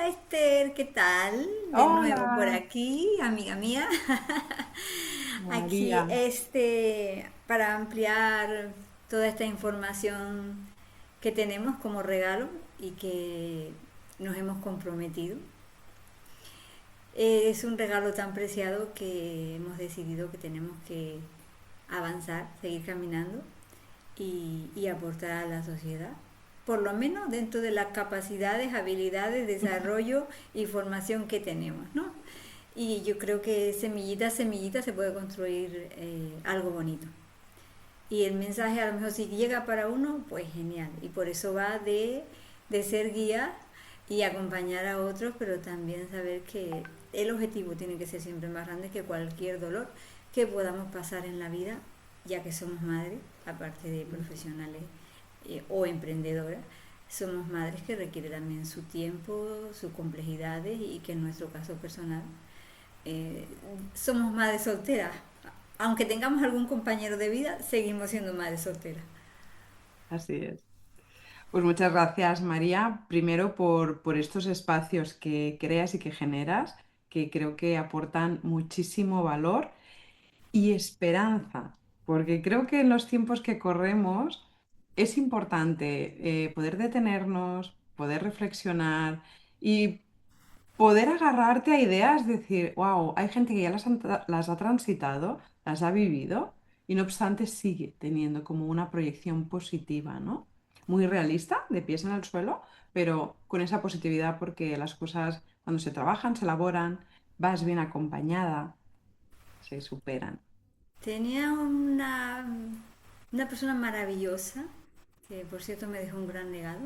Hola Esther, ¿qué tal? De nuevo por Hola, aquí, amiga mía. Aquí, María. para ampliar toda esta información que tenemos como regalo y que nos hemos comprometido. Es un regalo tan preciado que hemos decidido que tenemos que avanzar, seguir caminando y aportar a la sociedad. Por lo menos dentro de las capacidades, habilidades, desarrollo y formación que tenemos, ¿no? Y yo creo que semillita a semillita se puede construir algo bonito. Y el mensaje a lo mejor si llega para uno, pues genial. Y por eso va de ser guía y acompañar a otros, pero también saber que el objetivo tiene que ser siempre más grande que cualquier dolor que podamos pasar en la vida, ya que somos madres, aparte de profesionales o emprendedoras, somos madres que requieren también su tiempo, sus complejidades y que en nuestro caso personal eh, somos madres solteras. Aunque tengamos algún compañero de vida, seguimos siendo madres solteras. Así es. Pues muchas gracias, María, primero por estos espacios que creas y que generas, que creo que aportan muchísimo valor y esperanza, porque creo que en los tiempos que corremos es importante poder detenernos, poder reflexionar y poder agarrarte a ideas, decir, wow, hay gente que ya las ha transitado, las ha vivido y no obstante sigue teniendo como una proyección positiva, ¿no? Muy realista, de pies en el suelo, pero con esa positividad porque las cosas cuando se trabajan, se elaboran, vas bien acompañada, se superan. Tenía una persona maravillosa, que por cierto me dejó un gran legado.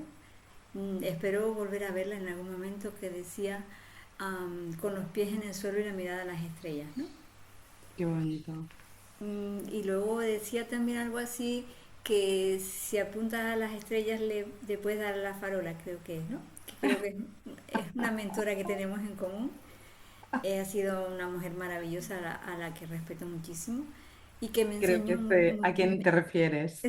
Espero volver a verla en algún momento que decía con los pies en el suelo y la mirada a las estrellas, ¿no? Qué bonito. Y luego decía también algo así que si apuntas a las estrellas le puedes dar a la farola, creo que es, ¿no? Que creo que es una mentora que tenemos en común. Ha sido una mujer maravillosa a la que respeto muchísimo y que me Creo enseñó que sé a quién te refieres.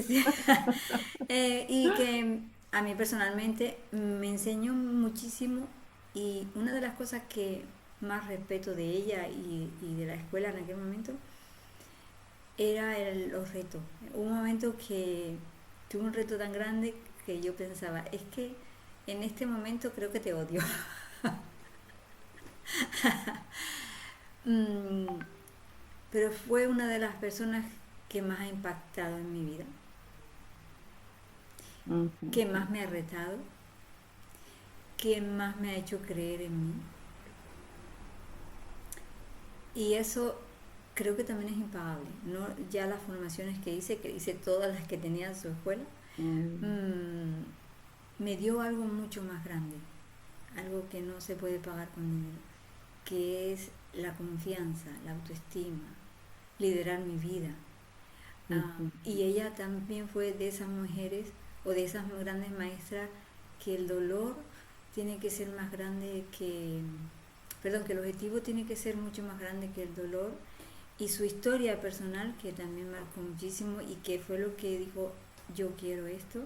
y que a mí personalmente me enseñó muchísimo y una de las cosas que más respeto de ella y de la escuela en aquel momento era los retos. Hubo un momento que tuve un reto tan grande que yo pensaba, es que en este momento creo que te odio. Mm, pero fue una de las personas que más ha impactado en mi vida, Ujú. que más me ha retado, que más me ha hecho creer en mí. Y eso creo que también es impagable. ¿No? Ya las formaciones que hice todas las que tenía en su escuela, Mm, me dio algo mucho más grande, algo que no se puede pagar con dinero, que es la confianza, la autoestima, liderar mi vida. ujú, Y ella también fue de esas mujeres o de esas grandes maestras que el dolor tiene que ser más grande que, perdón, que el objetivo tiene que ser mucho más grande que el dolor y su historia personal que también marcó muchísimo y que fue lo que dijo yo quiero esto,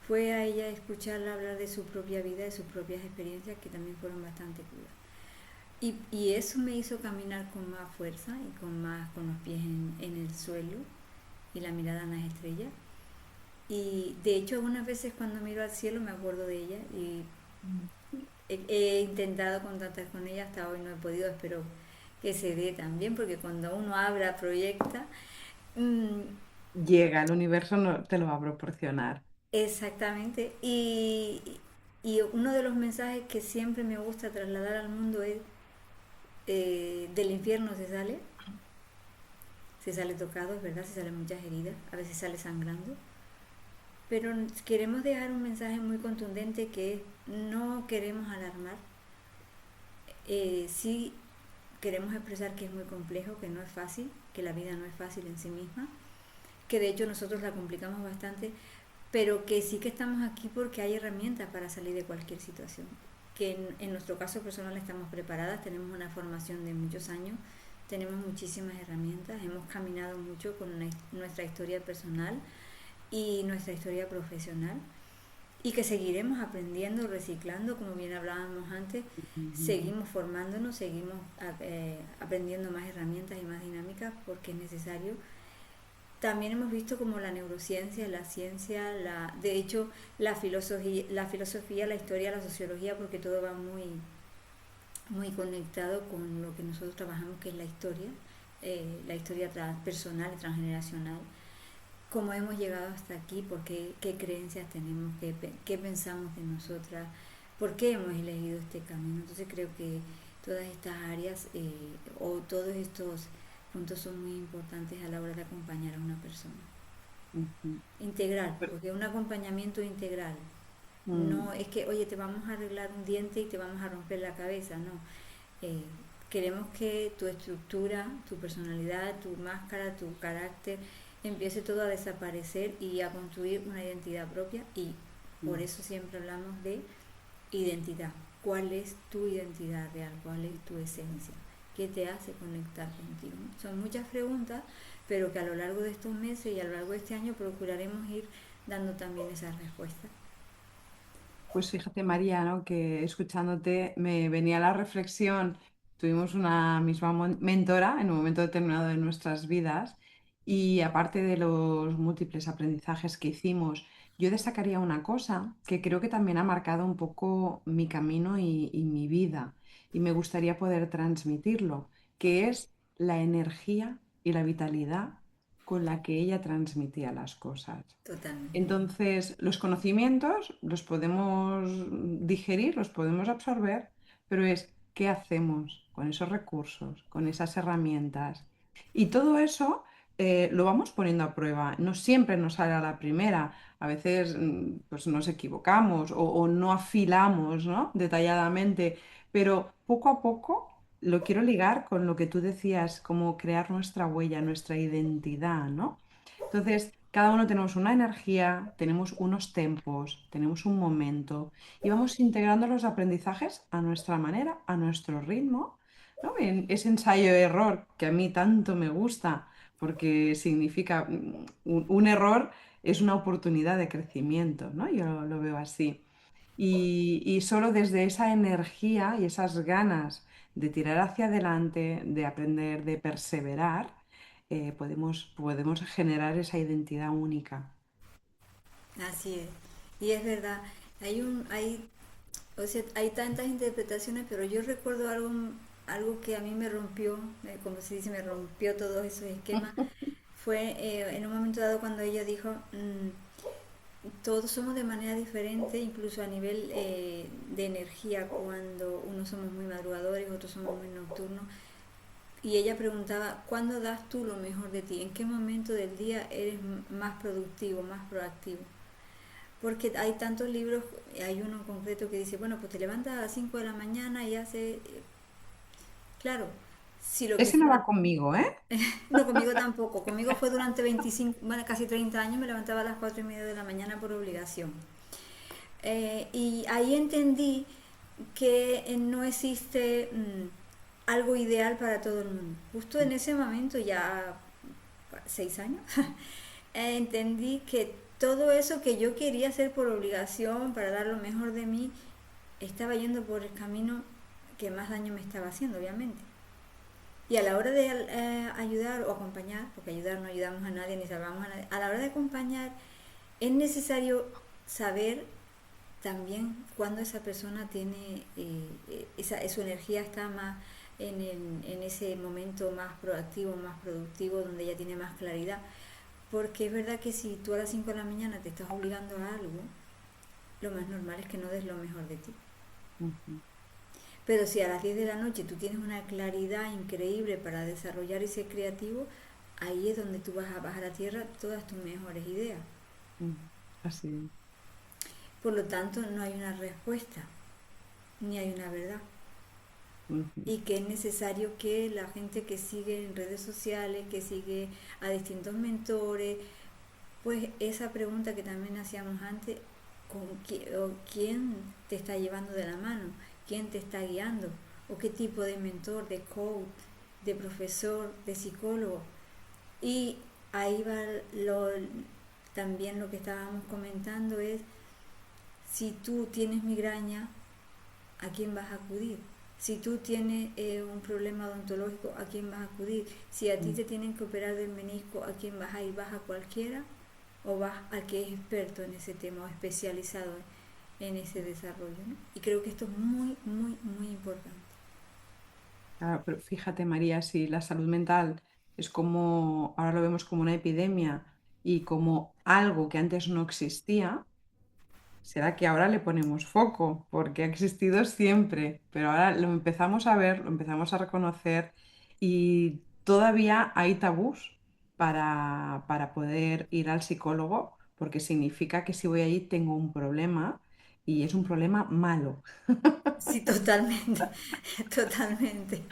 fue a ella escucharla hablar de su propia vida, de sus propias experiencias que también fueron bastante crudas. Y eso me hizo caminar con más fuerza y con los pies en el suelo y la mirada en las estrellas. Y de hecho algunas veces cuando miro al cielo me acuerdo de ella y he intentado contactar con ella, hasta hoy no he podido, espero que se dé también, porque cuando uno habla, proyecta, mm, llega, el universo no te lo va a proporcionar. exactamente. Y uno de los mensajes que siempre me gusta trasladar al mundo es, del infierno se sale tocado, es verdad, se salen muchas heridas, a veces sale sangrando, pero queremos dejar un mensaje muy contundente que es no queremos alarmar, sí queremos expresar que es muy complejo, que no es fácil, que la vida no es fácil en sí misma, que de hecho nosotros la complicamos bastante, pero que sí que estamos aquí porque hay herramientas para salir de cualquier situación. Que en nuestro caso personal estamos preparadas, tenemos una formación de muchos años, tenemos muchísimas herramientas, hemos caminado mucho con nuestra historia personal y nuestra historia profesional y que seguiremos aprendiendo, reciclando, como bien hablábamos antes, seguimos formándonos, seguimos aprendiendo más herramientas y más dinámicas porque es necesario. También hemos visto como la neurociencia, la ciencia, de hecho la filosofía, la historia, la sociología, porque todo va muy, muy conectado con lo que nosotros trabajamos, que es la historia personal y transgeneracional, cómo hemos llegado hasta aquí, qué creencias tenemos, qué pensamos de nosotras, por qué hemos elegido este camino. Entonces creo que todas estas áreas o todos estos puntos son muy importantes a la hora de acompañar a una persona. Ujú. Integral, Pero- porque un acompañamiento integral mm, no es que, oye, te vamos a arreglar un diente y te vamos a romper la cabeza, no. Eh, Queremos que tu estructura, tu personalidad, tu máscara, tu carácter, empiece todo a desaparecer y a construir una identidad propia, y por mm. eso siempre hablamos de identidad. ¿Cuál es tu identidad real? ¿Cuál es tu esencia? ¿Qué te hace conectar contigo? Son muchas preguntas, pero que a lo largo de estos meses y a lo largo de este año procuraremos ir dando también esas respuestas. Pues fíjate, María, ¿no? Que escuchándote me venía la reflexión. Tuvimos una misma mentora en un momento determinado de nuestras vidas y aparte de los múltiples aprendizajes que hicimos, yo destacaría una cosa que creo que también ha marcado un poco mi camino y mi vida y me gustaría poder transmitirlo, que es la energía y la vitalidad con la que ella transmitía las cosas. Totalmente. Entonces, los conocimientos los podemos digerir, los podemos absorber, pero es qué hacemos con esos recursos, con esas herramientas. Y todo eso lo vamos poniendo a prueba. No siempre nos sale a la primera. A veces pues nos equivocamos o no afilamos, ¿no? Detalladamente, pero poco a poco lo quiero ligar con lo que tú decías, como crear nuestra huella, nuestra identidad, ¿no? Entonces, cada uno tenemos una energía, tenemos unos tempos, tenemos un momento y vamos integrando los aprendizajes a nuestra manera, a nuestro ritmo, ¿no? En ese ensayo-error que a mí tanto me gusta porque significa un error es una oportunidad de crecimiento, ¿no? Yo lo veo así. Y solo desde esa energía y esas ganas de tirar hacia adelante, de aprender, de perseverar, podemos generar esa identidad única. Así es. Y es verdad, o sea, hay tantas interpretaciones, pero yo recuerdo algo que a mí me rompió, como se dice, me rompió todos esos esquemas. Fue en un momento dado cuando ella dijo, todos somos de manera diferente, incluso a nivel de energía, cuando unos somos muy madrugadores, otros somos muy nocturnos. Y ella preguntaba, ¿cuándo das tú lo mejor de ti? ¿En qué momento del día eres más productivo, más proactivo? Porque hay tantos libros, hay uno en concreto que dice, bueno, pues te levantas a las 5 de la mañana y hace, claro, si lo que Ese no va fuera, conmigo, ¿eh? no, conmigo tampoco, conmigo fue durante 25, bueno, casi 30 años, me levantaba a las 4:30 de la mañana por obligación. Y ahí entendí que no existe algo ideal para todo el mundo. Justo en ese momento, ya 6 años, entendí que todo eso que yo quería hacer por obligación, para dar lo mejor de mí, estaba yendo por el camino que más daño me estaba haciendo, obviamente. Y a la hora de ayudar o acompañar, porque ayudar no ayudamos a nadie ni salvamos a nadie, a la hora de acompañar es necesario saber también cuando esa persona tiene, su energía está más en ese momento más proactivo, más productivo, donde ella tiene más claridad. Porque es verdad que si tú a las 5 de la mañana te estás obligando a algo, lo más normal es que no des lo mejor de ti. Ujú. Pero si a las 10 de la noche tú tienes una claridad increíble para desarrollar y ser creativo, ahí es donde tú vas a bajar a tierra todas tus mejores ideas. Mm, así es. Por lo tanto, no hay una respuesta, ni hay una verdad. Ujú. Y que es necesario que la gente que sigue en redes sociales, que sigue a distintos mentores, pues esa pregunta que también hacíamos antes, ¿quién te está llevando de la mano? ¿Quién te está guiando? ¿O qué tipo de mentor, de coach, de profesor, de psicólogo? Y ahí va también lo que estábamos comentando es Si tú tienes migraña, ¿a quién vas a acudir? Si tú tienes un problema odontológico, ¿a quién vas a acudir? Si a ti Mm. te tienen que operar del menisco, ¿a quién vas a ir? ¿Vas a cualquiera o vas al que es experto en ese tema o especializado en ese desarrollo? ¿No? Y creo que esto es muy, muy, muy importante. Claro, pero fíjate, María, si la salud mental es como, ahora lo vemos como una epidemia y como algo que antes no existía, será que ahora le ponemos foco, porque ha existido siempre, pero ahora lo empezamos a ver, lo empezamos a reconocer y todavía hay tabús para poder ir al psicólogo, porque significa que si voy allí tengo un problema y es un problema malo. Sí, totalmente, totalmente.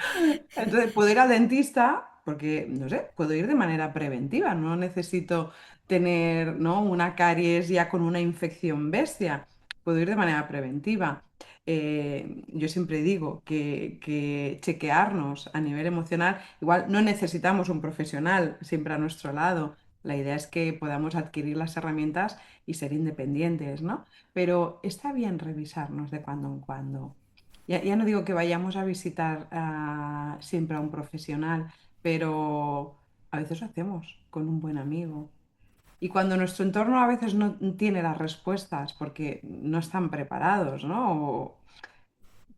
Entonces, puedo ir al dentista porque, no sé, puedo ir de manera preventiva, no necesito tener, ¿no?, una caries ya con una infección bestia, puedo ir de manera preventiva. Yo siempre digo que chequearnos a nivel emocional, igual no necesitamos un profesional siempre a nuestro lado, la idea es que podamos adquirir las herramientas y ser independientes, ¿no? Pero está bien revisarnos de cuando en cuando. Ya no digo que vayamos a visitar siempre a un profesional, pero a veces lo hacemos con un buen amigo. Y cuando nuestro entorno a veces no tiene las respuestas porque no están preparados, ¿no?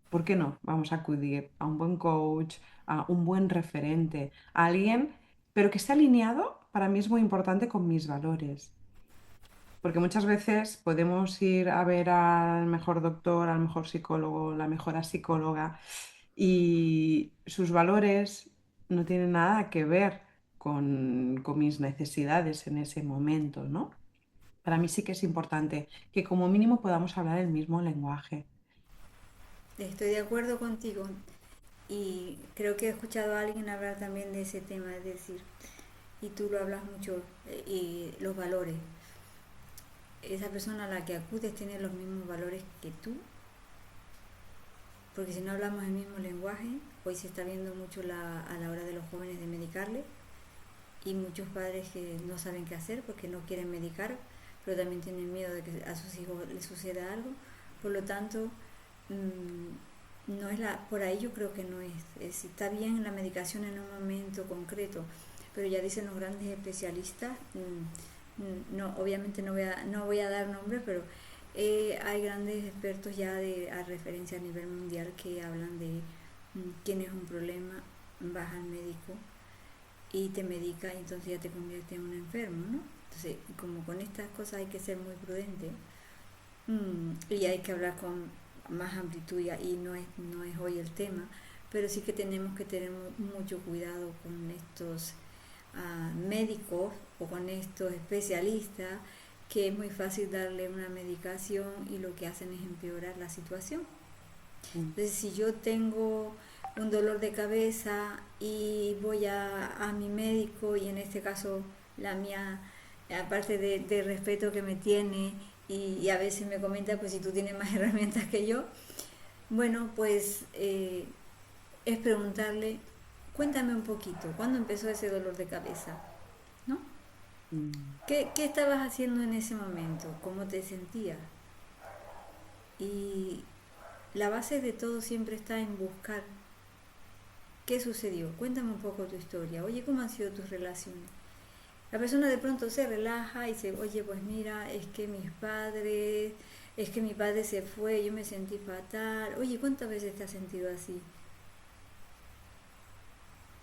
¿Por qué no? Vamos a acudir a un buen coach, a un buen referente, a alguien, pero que esté alineado, para mí es muy importante con mis valores. Porque muchas veces podemos ir a ver al mejor doctor, al mejor psicólogo, la mejor psicóloga, y sus valores no tienen nada que ver con mis necesidades en ese momento, ¿no? Para mí sí que es importante que como mínimo podamos hablar el mismo lenguaje. Estoy de acuerdo contigo y creo que he escuchado a alguien hablar también de ese tema, es decir, y tú lo hablas mucho, y los valores. Esa persona a la que acudes tiene los mismos valores que tú, porque si no hablamos el mismo lenguaje, hoy se está viendo mucho a la hora de los jóvenes de medicarle y muchos padres que no saben qué hacer porque no quieren medicar, pero también tienen miedo de que a sus hijos les suceda algo. Por lo tanto, no es por ahí yo creo que no está bien la medicación en un momento concreto, pero ya dicen los grandes especialistas, no, obviamente no voy a dar nombres, pero hay grandes expertos ya a referencia a nivel mundial que hablan de tienes un problema, vas al médico y te medica y entonces ya te convierte en un enfermo, ¿no? Entonces, como con estas cosas hay que ser muy prudente, y hay que hablar con más amplitud y no es hoy el tema, pero sí que tenemos que tener mucho cuidado con estos médicos o con estos especialistas que es muy fácil darle una medicación y lo que hacen es empeorar la situación. Mm. Entonces, si yo tengo un dolor de cabeza y voy a mi médico y en este caso la mía, aparte de respeto que me tiene y a veces me comenta, pues si tú tienes más herramientas que yo, bueno, pues es preguntarle, cuéntame un poquito, ¿cuándo empezó ese dolor de cabeza? ¿No? Mm. ¿Qué estabas haciendo en ese momento? ¿Cómo te sentías? Y la base de todo siempre está en buscar qué sucedió. Cuéntame un poco tu historia. Oye, ¿cómo han sido tus relaciones? La persona de pronto se relaja y dice, oye, pues mira, es que mi padre se fue, yo me sentí fatal. Oye, ¿cuántas veces te has sentido así?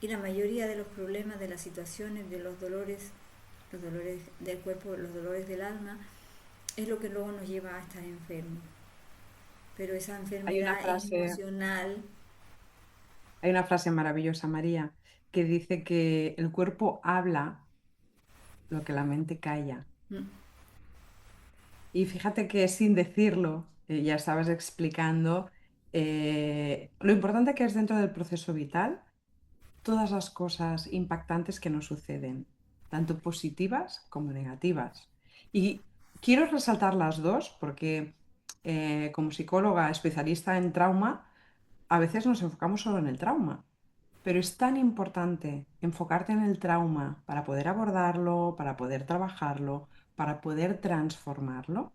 Y la mayoría de los problemas, de las situaciones, de los dolores del cuerpo, los dolores del alma, es lo que luego nos lleva a estar enfermos. Pero esa Hay una enfermedad frase, emocional. hay una frase maravillosa, María, que dice que el cuerpo habla lo que la mente calla. mm, Y fíjate que sin decirlo, ya estabas explicando lo importante que es dentro del proceso vital todas las cosas impactantes que nos suceden, tanto positivas como negativas. Y quiero resaltar las dos porque como psicóloga especialista en trauma, a veces nos enfocamos solo en el trauma. Pero es tan importante enfocarte en el trauma para poder abordarlo, para poder trabajarlo, para poder transformarlo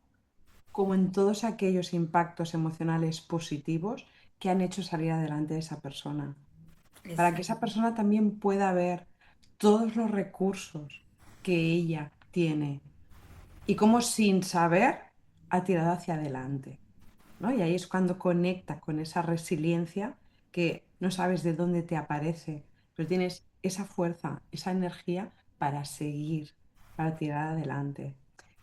como en todos aquellos impactos emocionales positivos que han hecho salir adelante a esa persona, para que esa Exacto. persona también pueda ver todos los recursos que ella tiene y cómo sin saber ha tirado hacia adelante, ¿no? Y ahí es cuando conecta con esa resiliencia que no sabes de dónde te aparece, pero tienes esa fuerza, esa energía para seguir, para tirar adelante.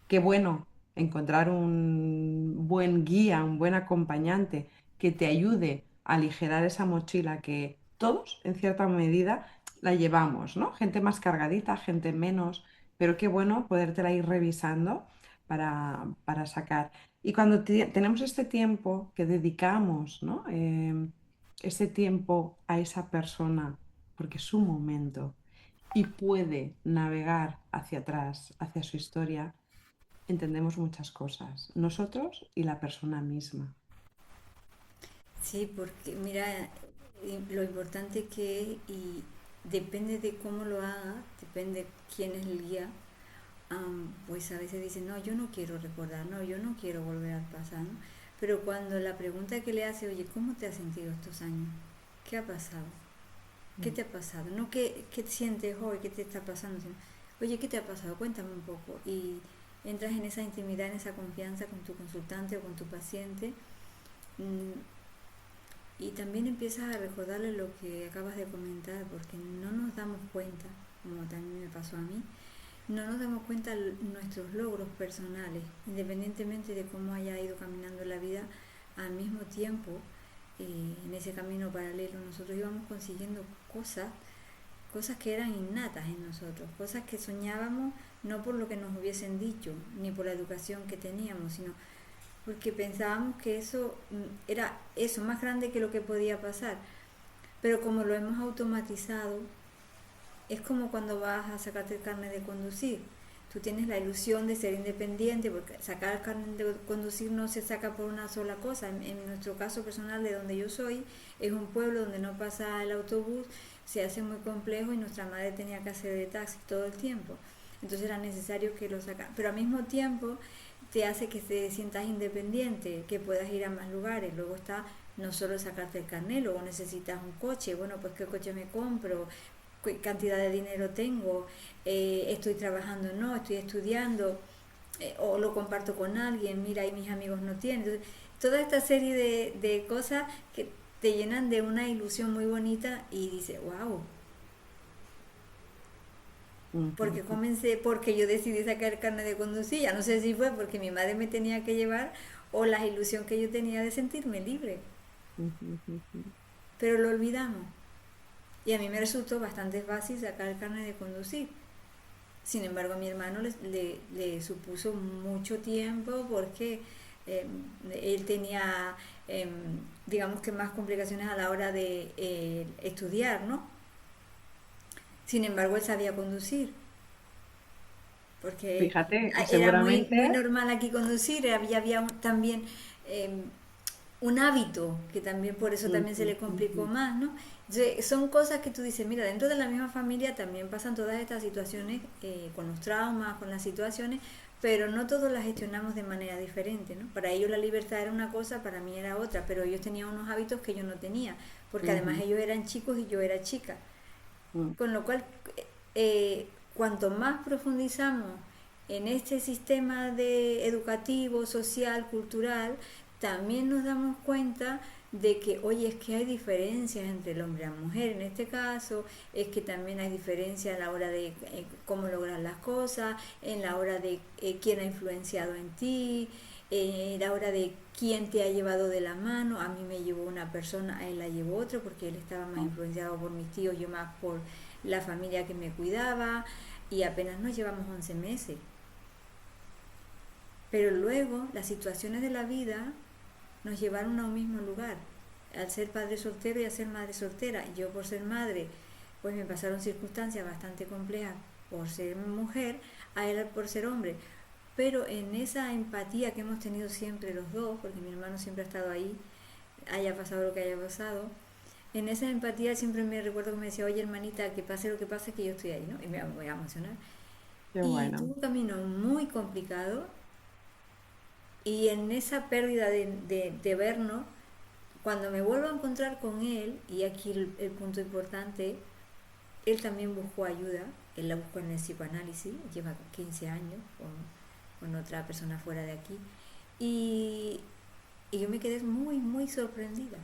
Qué bueno encontrar un buen guía, un buen acompañante que te ayude a aligerar esa mochila que todos, en cierta medida, la llevamos, ¿no? Gente más cargadita, gente menos, pero qué bueno podértela ir revisando para sacar. Y cuando tenemos este tiempo que dedicamos, ¿no? Ese tiempo a esa persona, porque es su momento, y puede navegar hacia atrás, hacia su historia, entendemos muchas cosas, nosotros y la persona misma. Sí, porque mira, lo importante que es y depende de cómo lo haga, depende quién es el guía, pues a veces dicen, no, yo no quiero recordar, no, yo no quiero volver al pasado, ¿no? Pero cuando la pregunta que le hace, oye, ¿cómo te has sentido estos años? ¿Qué ha pasado? ¿Qué Mm. te ha pasado? No, ¿qué sientes hoy? ¿Qué te está pasando? Sino, oye, ¿qué te ha pasado? Cuéntame un poco. Y entras en esa intimidad, en esa confianza con tu consultante o con tu paciente. mm, y también empiezas a recordarle lo que acabas de comentar, porque no nos damos cuenta, como también me pasó a mí, no nos damos cuenta nuestros logros personales, independientemente de cómo haya ido caminando la vida, al mismo tiempo, en ese camino paralelo, nosotros íbamos consiguiendo cosas, cosas que eran innatas en nosotros, cosas que soñábamos no por lo que nos hubiesen dicho, ni por la educación que teníamos, sino porque pensábamos que eso era eso más grande que lo que podía pasar. Pero como lo hemos automatizado, es como cuando vas a sacarte el carnet de conducir. Tú tienes la ilusión de ser independiente, porque sacar el carnet de conducir no se saca por una sola cosa. En nuestro caso personal, de donde yo soy, es un pueblo donde no pasa el autobús, se hace muy complejo y nuestra madre tenía que hacer de taxi todo el tiempo. Entonces era necesario que lo sacara. Pero al mismo tiempo te hace que te sientas independiente, que puedas ir a más lugares. Luego está no solo sacarte el carnet, luego necesitas un coche. Bueno, pues qué coche me compro, qué cantidad de dinero tengo, estoy trabajando, no, estoy estudiando, o lo comparto con alguien, mira, y mis amigos no tienen. Entonces, toda esta serie de cosas que te llenan de una ilusión muy bonita y dices, wow, porque Ujú, comencé, porque yo decidí sacar el carnet de conducir, ya no sé si fue porque mi madre me tenía que llevar o la ilusión que yo tenía de sentirme libre, ujú, ujú. pero lo olvidamos. Y a mí me resultó bastante fácil sacar el carnet de conducir. Sin embargo, a mi hermano le supuso mucho tiempo porque eh, él tenía, eh, digamos que más complicaciones a la hora de estudiar, ¿no? Sin embargo, él sabía conducir porque Fíjate, y era muy, seguramente, muy normal aquí conducir, había también eh, un hábito que también por eso también se ujú, le complicó ujú, más, ¿no? Entonces, son cosas que tú dices, mira, dentro de la misma familia también pasan todas estas situaciones con los traumas, con las situaciones, pero no todos las gestionamos de manera diferente, ¿no? Para ellos la libertad era una cosa, para mí era otra, pero ellos tenían unos hábitos que yo no tenía, porque además ujú, ellos eran chicos y yo era chica. ujú. Con lo cual, cuanto más profundizamos en este sistema de educativo, social, cultural, también nos damos cuenta de que, oye, es que hay diferencias entre el hombre y la mujer en este caso, es que también hay diferencias a la hora de cómo lograr las cosas, en la hora de quién ha influenciado en ti, la hora de quién te ha llevado de la mano. A mí me llevó una persona, a él la llevó otro porque él estaba más influenciado por mis tíos, yo más por la familia que me cuidaba, y apenas nos llevamos 11 meses. Pero luego las situaciones de la vida nos llevaron a un mismo lugar, al ser padre soltero y a ser madre soltera. Yo por ser madre, pues me pasaron circunstancias bastante complejas por ser mujer, a él por ser hombre. Pero en esa empatía que hemos tenido siempre los dos, porque mi hermano siempre ha estado ahí, haya pasado lo que haya pasado, en esa empatía siempre me recuerdo que me decía, oye hermanita, que pase lo que pase, que yo estoy ahí, ¿no? Y me voy a emocionar. Qué Y bueno. tuvo un camino muy complicado, Y en esa pérdida de vernos, cuando me vuelvo a encontrar con él, y aquí el punto importante, él también buscó ayuda, él la buscó en el psicoanálisis, lleva 15 años con otra persona fuera de aquí, y, y yo me quedé muy, muy sorprendida,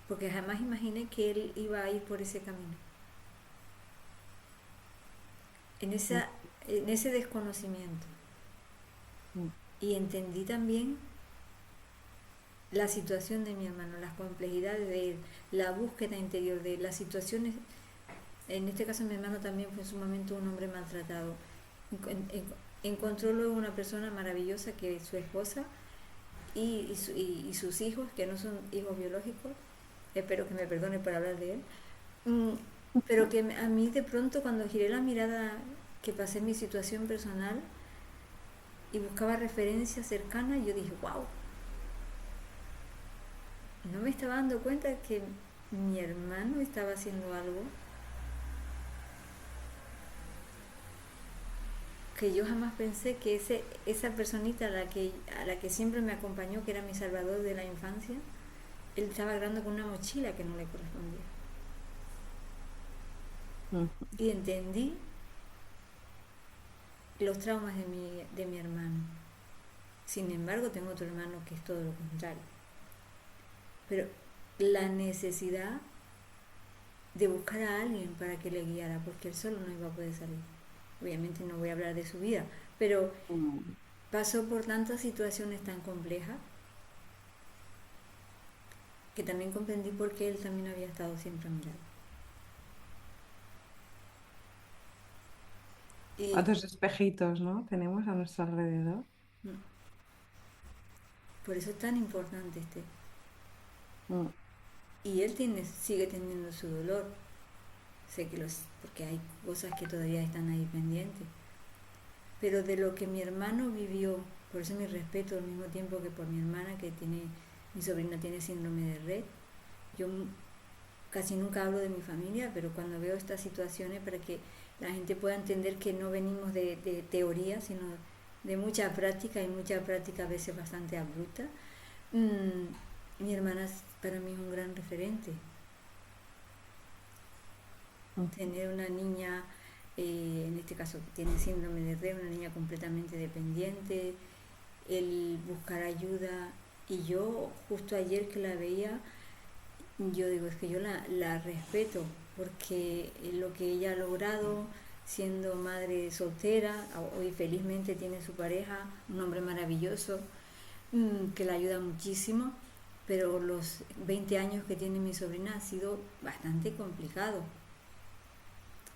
porque jamás imaginé que él iba a ir por ese camino, en, mm, esa, en ese desconocimiento. mm. Y entendí también la situación de mi hermano, las complejidades de él, la búsqueda interior de él, las situaciones. En este caso mi hermano también fue en su momento un hombre maltratado. Encontró luego una persona maravillosa que es su esposa y sus hijos, que no son hijos biológicos. Espero que me perdone por hablar de él. Mm, pero que a mí de pronto cuando giré la mirada, que pasé mi situación personal y buscaba referencias cercanas, yo dije, wow, no me estaba dando cuenta de que mi hermano estaba haciendo algo que yo jamás pensé que esa personita a la que siempre me acompañó, que era mi salvador de la infancia, él estaba grabando con una mochila que no le correspondía. Mm. Y entendí los traumas de mi hermano. Sin embargo, tengo otro hermano que es todo lo contrario. Pero la necesidad de buscar a alguien para que le guiara, porque él solo no iba a poder salir. Obviamente no voy a hablar de su vida, pero Mm. pasó por tantas situaciones tan complejas que también comprendí por qué él también había estado siempre a mi lado. Y ¿Cuántos espejitos, no? Tenemos a nuestro alrededor. por eso es tan importante este. Mm. Y él sigue teniendo su dolor. Sé que porque hay cosas que todavía están ahí pendientes. Pero de lo que mi hermano vivió, por eso mi respeto al mismo tiempo que por mi hermana mi sobrina tiene síndrome de Rett. Yo casi nunca hablo de mi familia, pero cuando veo estas situaciones para que la gente pueda entender que no venimos de teoría, sino de mucha práctica y mucha práctica a veces bastante abrupta. Mi hermana para mí es un gran referente. Mm. Tener una niña, en este caso que tiene síndrome de Rett, una niña completamente dependiente, el buscar ayuda. Y yo justo ayer que la veía, yo digo, es que yo la respeto porque lo que ella ha logrado siendo madre soltera, hoy felizmente tiene su pareja, un hombre maravilloso, que la ayuda muchísimo, pero los 20 años que tiene mi sobrina ha sido bastante complicado.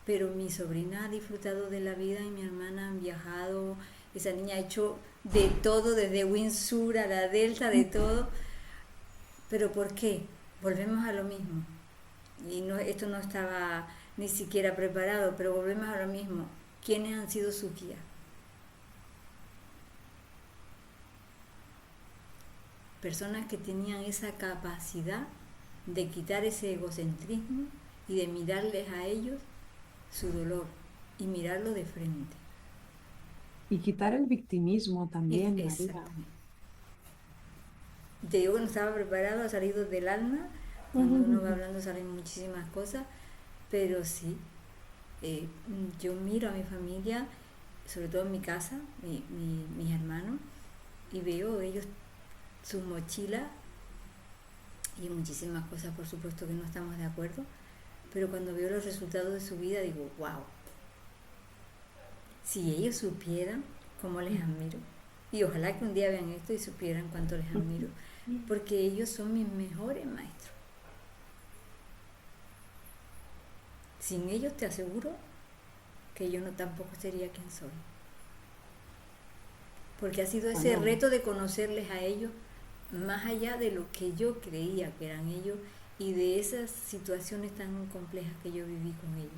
Pero mi sobrina ha disfrutado de la vida y mi hermana han viajado, esa niña ha hecho de todo, desde Windsor a la Delta, de todo. ¿Pero por qué? Volvemos a lo mismo. Y no, esto no estaba ni siquiera preparado, pero volvemos a lo mismo. ¿Quiénes han sido sus guías? Personas que tenían esa capacidad de quitar ese egocentrismo y de mirarles a ellos su dolor y mirarlo de frente. Y quitar el victimismo también, María. Exactamente. Te digo que no estaba preparado, ha salido del alma. Cuando uno va hablando salen muchísimas cosas, pero sí, yo miro a mi familia, sobre todo en mi casa, mis hermanos, y veo ellos su mochila y muchísimas cosas, por supuesto que no estamos de acuerdo, pero cuando veo los resultados de su vida digo, wow, si ellos supieran cómo les admiro, y ojalá que un día vean esto y supieran cuánto les admiro, porque ellos son mis mejores maestros. Sin ellos te aseguro que yo no tampoco sería quien soy. Porque ha sido ese Bueno, reto de conocerles a ellos más allá de lo que yo creía que eran ellos y de esas situaciones tan complejas que yo viví con ellos.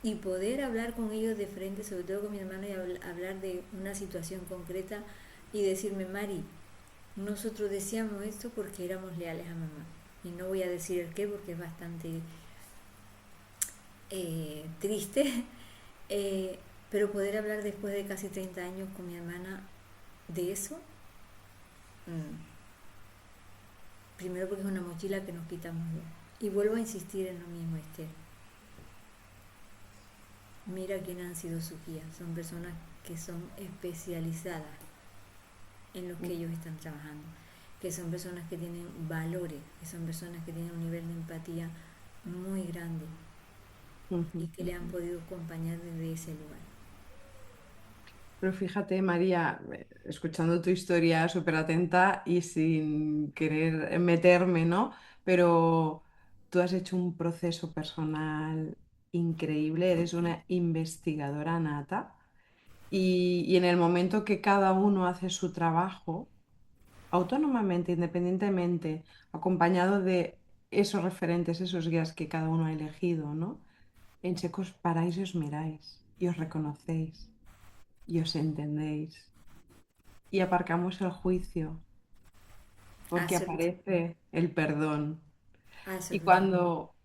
Y poder hablar con ellos de frente, sobre todo con mi hermano, y hablar de una situación concreta y decirme, Mari, nosotros decíamos esto porque éramos leales a mamá. Y no voy a decir el qué porque es bastante triste, Pero poder hablar después de casi 30 años con mi hermana de eso, mm, primero porque es una mochila que nos quitamos dos. Y vuelvo a insistir en lo mismo, Esther. Mira quién han sido sus guías. Son personas que son especializadas en lo que ellos están trabajando. Que son personas que tienen valores, que son personas que tienen un nivel de empatía muy grande y Ujú, que le han ujú. podido acompañar desde ese lugar. Pero fíjate, María, escuchando tu historia súper atenta y sin querer meterme, ¿no? Pero tú has hecho un proceso personal increíble, eres una investigadora nata y en el momento que cada uno hace su trabajo, autónomamente, independientemente, acompañado de esos referentes, esos guías que cada uno ha elegido, ¿no? En secos paráis y os miráis y os reconocéis y os entendéis y aparcamos el juicio porque Absoluta, aparece el perdón. Y absolutamente. cuando,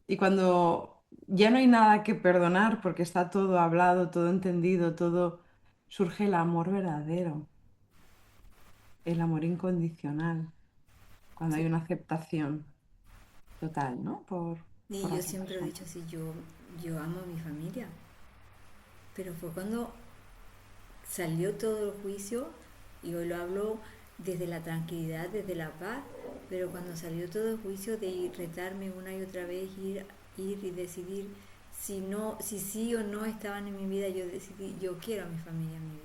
y cuando ya no hay nada que perdonar porque está todo hablado, todo entendido, todo, surge el amor verdadero, el amor incondicional, cuando hay Sí. una aceptación total, ¿no? Por Y la yo otra siempre he persona. dicho así, yo amo a mi familia, pero fue cuando salió todo el juicio, y hoy lo hablo desde la tranquilidad, desde la paz, pero cuando salió todo el juicio de retarme una y otra vez, ir y decidir si no, si sí o no estaban en mi vida, yo decidí, yo quiero a mi familia en mi vida.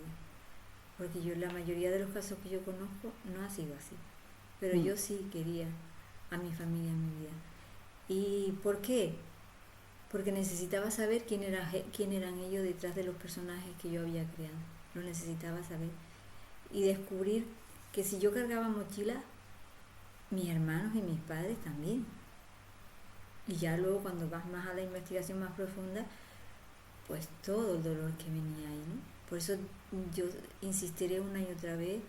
Porque yo la mayoría de los casos que yo conozco no ha sido así. Pero Mm, yo sí quería a mi familia en mi vida. ¿Y por qué? Porque necesitaba saber quién eran ellos detrás de los personajes que yo había creado. Lo necesitaba saber. Y descubrir que si yo cargaba mochila, mis hermanos y mis padres también. Y ya luego cuando vas más a la investigación más profunda, pues todo el dolor que venía ahí, ¿no? Por eso yo insistiré una y otra vez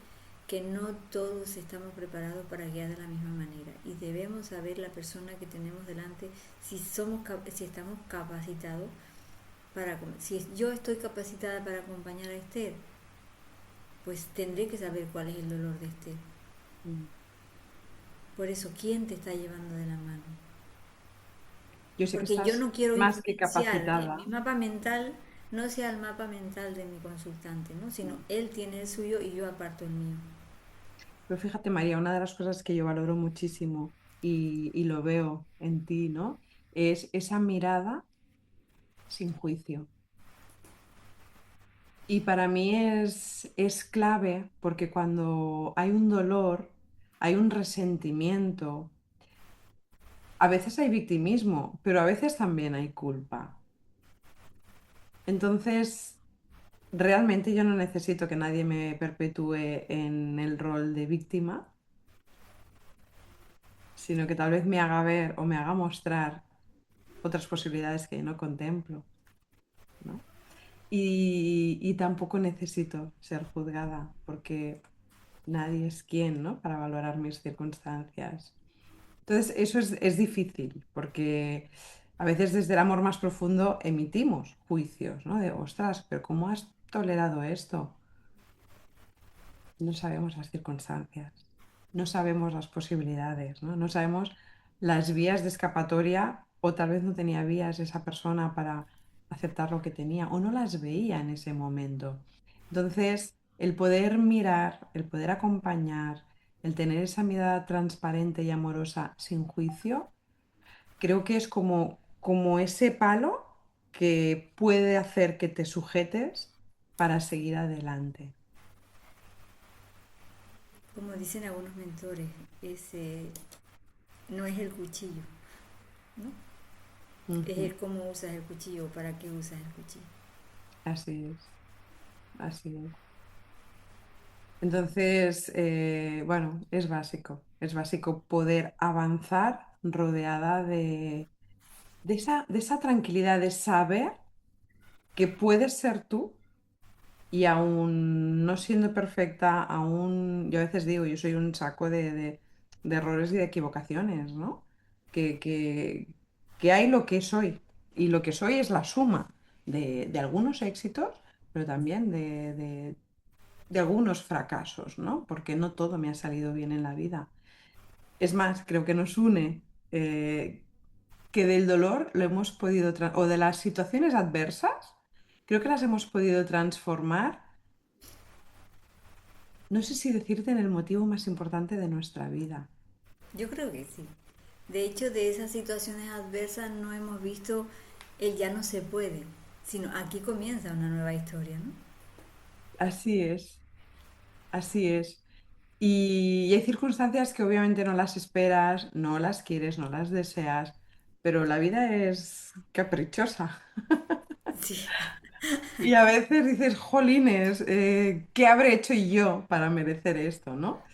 que no todos estamos preparados para guiar de la misma manera y debemos saber la persona que tenemos delante si estamos capacitados si yo estoy capacitada para acompañar a Esther, pues tendré que saber cuál es el dolor de Esther. mm. Por eso, ¿quién te está llevando de la mano? Yo sé que Porque yo estás no quiero más que influenciar, mi capacitada. mapa mental no sea el mapa mental de mi consultante, ¿no? Sino él tiene el suyo y yo aparto el mío. Pero fíjate, María, una de las cosas que yo valoro muchísimo y lo veo en ti, ¿no? Es esa mirada sin juicio. Y para mí es clave porque cuando hay un dolor, hay un resentimiento, a veces hay victimismo, pero a veces también hay culpa. Entonces, realmente yo no necesito que nadie me perpetúe en el rol de víctima, sino que tal vez me haga ver o me haga mostrar otras posibilidades que yo no contemplo, ¿no? Y tampoco necesito ser juzgada porque nadie es quien, ¿no? Para valorar mis circunstancias. Entonces, eso es difícil porque a veces desde el amor más profundo emitimos juicios, ¿no? De, ostras, pero ¿cómo has tolerado esto? No sabemos las circunstancias, no sabemos las posibilidades, ¿no? No sabemos las vías de escapatoria o tal vez no tenía vías esa persona para aceptar lo que tenía o no las veía en ese momento. Entonces, el poder mirar, el poder acompañar, el tener esa mirada transparente y amorosa sin juicio, creo que es como ese palo que puede hacer que te sujetes para seguir adelante. Como dicen algunos mentores, ese no es el cuchillo, ¿no? Es Ujú. el cómo usas el cuchillo o para qué usas el cuchillo. Así es, así es. Entonces, bueno, es básico poder avanzar rodeada de esa tranquilidad de saber que puedes ser tú y aún no siendo perfecta, aún, yo a veces digo, yo soy un saco de errores y de equivocaciones, ¿no? Que, que, que hay lo que soy y lo que soy es la suma de algunos éxitos, pero también de algunos fracasos, ¿no? Porque no todo me ha salido bien en la vida. Es más, creo que nos une que del dolor lo hemos podido, o de las situaciones adversas, creo que las hemos podido transformar, no sé si decirte en el motivo más importante de nuestra vida. Yo creo que sí. De hecho, de esas situaciones adversas no hemos visto el ya no se puede, sino aquí comienza una nueva historia, ¿no? Así es, así es. Y hay circunstancias que obviamente no las esperas, no las quieres, no las deseas, pero la vida es caprichosa. Sí. Y a veces dices, jolines, ¿qué habré hecho yo para merecer esto, ¿no?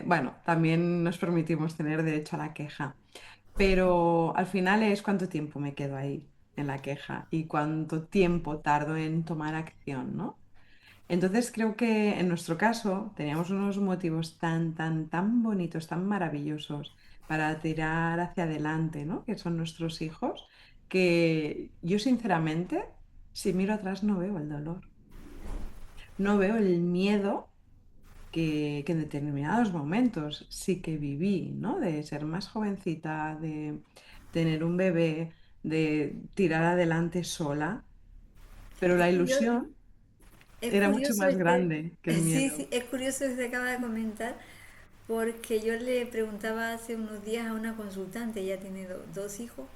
Bueno, también nos permitimos tener derecho a la queja, pero al final es cuánto tiempo me quedo ahí en la queja y cuánto tiempo tardo en tomar acción, ¿no? Entonces creo que en nuestro caso teníamos unos motivos tan, tan, tan bonitos, tan maravillosos para tirar hacia adelante, ¿no? Que son nuestros hijos, que yo sinceramente, si miro atrás, no veo el dolor, no veo el miedo que en determinados momentos sí que viví, ¿no? De ser más jovencita, de tener un bebé, de tirar adelante sola, pero Es la curioso, ilusión es era mucho curioso más este, grande que el sí, miedo. sí, es curioso que se acaba de comentar, porque yo le preguntaba hace unos días a una consultante, ella tiene dos hijos,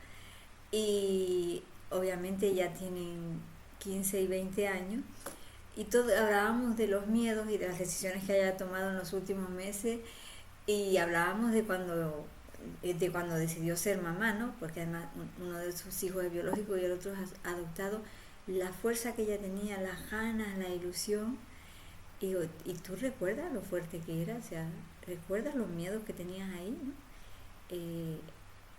y obviamente ya tienen 15 y 20 años, y todo, hablábamos de los miedos y de las decisiones que haya tomado en los últimos meses, y hablábamos de cuando decidió ser mamá, ¿no? Porque además uno de sus hijos es biológico y el otro es adoptado, la fuerza que ella tenía, las ganas, la ilusión. Y tú recuerdas lo fuerte que era, o sea, recuerdas los miedos que tenías ahí, ¿no? Eh,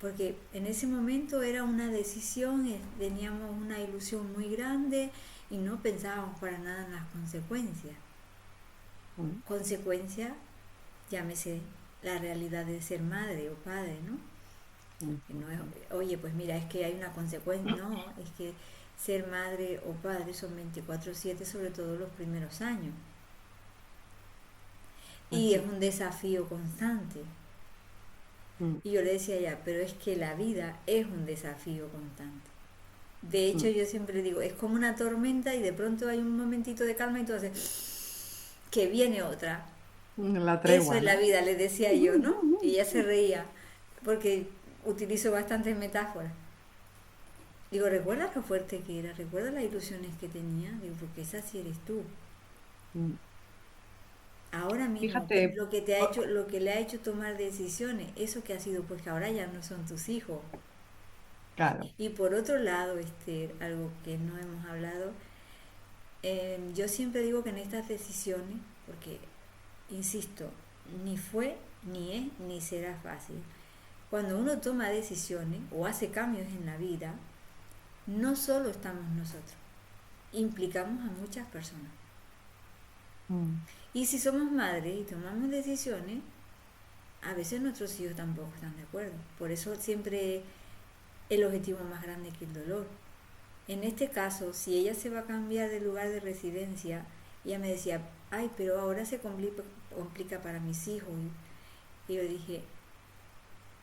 Porque en ese momento era una decisión, teníamos una ilusión muy grande y no pensábamos para nada en las consecuencias. Mm, Consecuencia, llámese la realidad de ser madre o padre, ¿no? mm, Que no es, oye, pues mira, es que hay una consecuencia, no, es que ser madre o padre son 24/7, sobre todo los primeros años. Y así es un desafío constante. mm, Y yo le decía ya, pero es que la vida es un desafío constante. De hecho, mm. yo siempre digo, es como una tormenta y de pronto hay un momentito de calma y entonces que viene otra. La Eso tregua, es la ¿no? vida, le decía yo, ¿no? Y ella se reía, porque utilizo bastantes metáforas. Digo, ¿recuerdas lo fuerte que era? ¿Recuerdas las ilusiones que tenía? Digo, porque esa sí eres tú. Mm. Ahora mismo, Fíjate, lo que te ha hecho, lo que le ha hecho tomar decisiones, eso que ha sido, porque ahora ya no son tus hijos. claro, Y por otro lado, algo que no hemos hablado, yo siempre digo que en estas decisiones, porque, insisto, ni fue, ni es, ni será fácil. Cuando uno toma decisiones o hace cambios en la vida, no solo estamos nosotros, implicamos a muchas personas. mm, Y si somos madres y tomamos decisiones, a veces nuestros hijos tampoco están de acuerdo. Por eso siempre el objetivo más grande que el dolor. En este caso, si ella se va a cambiar de lugar de residencia, ella me decía, ay, pero ahora se complica para mis hijos. Y yo dije,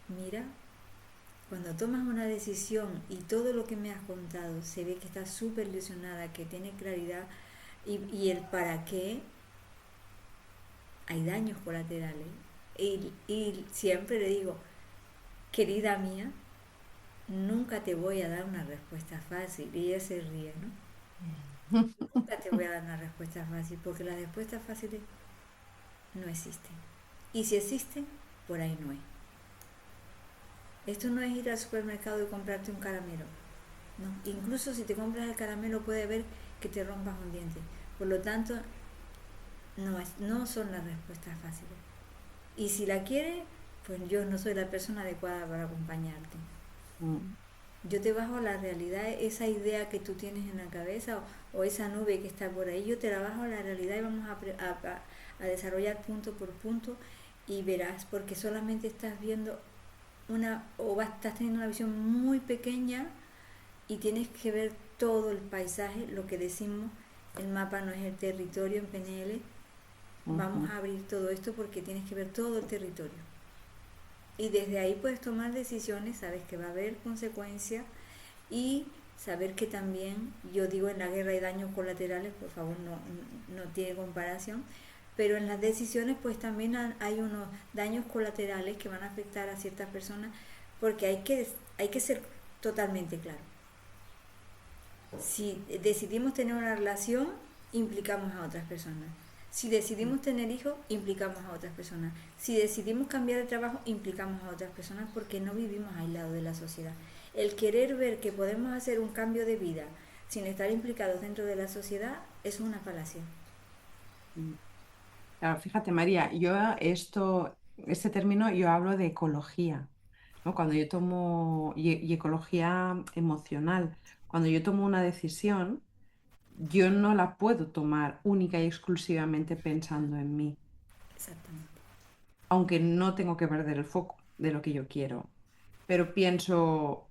mira, cuando tomas una decisión y todo lo que me has contado se ve que estás súper ilusionada, que tiene claridad y el para qué, hay daños colaterales. Y siempre le digo, querida mía, nunca te voy a dar una respuesta fácil. Y ella se ríe, ¿no? Nunca te voy a dar una respuesta fácil, porque las respuestas fáciles no existen. Y si existen, por ahí no es. Esto no es ir al supermercado y comprarte un caramelo. No. Incluso si te compras el caramelo puede haber que te rompas un diente. Por lo tanto, no son las respuestas fáciles. Y si la quieres, pues yo no soy la persona adecuada para acompañarte. mm, Yo te bajo la realidad, esa idea que tú tienes en la cabeza o esa nube que está por ahí, yo te la bajo a la realidad y vamos a desarrollar punto por punto y verás, porque solamente estás viendo estás teniendo una visión muy pequeña y tienes que ver todo el paisaje, lo que decimos, El mapa no es el territorio en PNL. Vamos Ujú. a abrir todo esto porque tienes que ver todo el territorio. Y desde ahí puedes tomar decisiones, sabes que va a haber consecuencias y saber que también, yo digo en la guerra hay daños colaterales, por favor no tiene comparación, pero en las decisiones pues también hay unos daños colaterales que van a afectar a ciertas personas porque hay que ser totalmente claro. Si decidimos tener una relación, implicamos a otras personas. Si decidimos tener hijos, implicamos a otras personas. Si decidimos cambiar de trabajo, implicamos a otras personas porque no vivimos aislados de la sociedad. El querer ver que podemos hacer un cambio de vida sin estar implicados dentro de la sociedad es una falacia. Claro, fíjate, María, este término yo hablo de ecología, ¿no? Cuando yo tomo, y ecología emocional, cuando yo tomo una decisión, yo no la puedo tomar única y exclusivamente pensando en mí, Exactamente. aunque no tengo que perder el foco de lo que yo quiero. Pero pienso,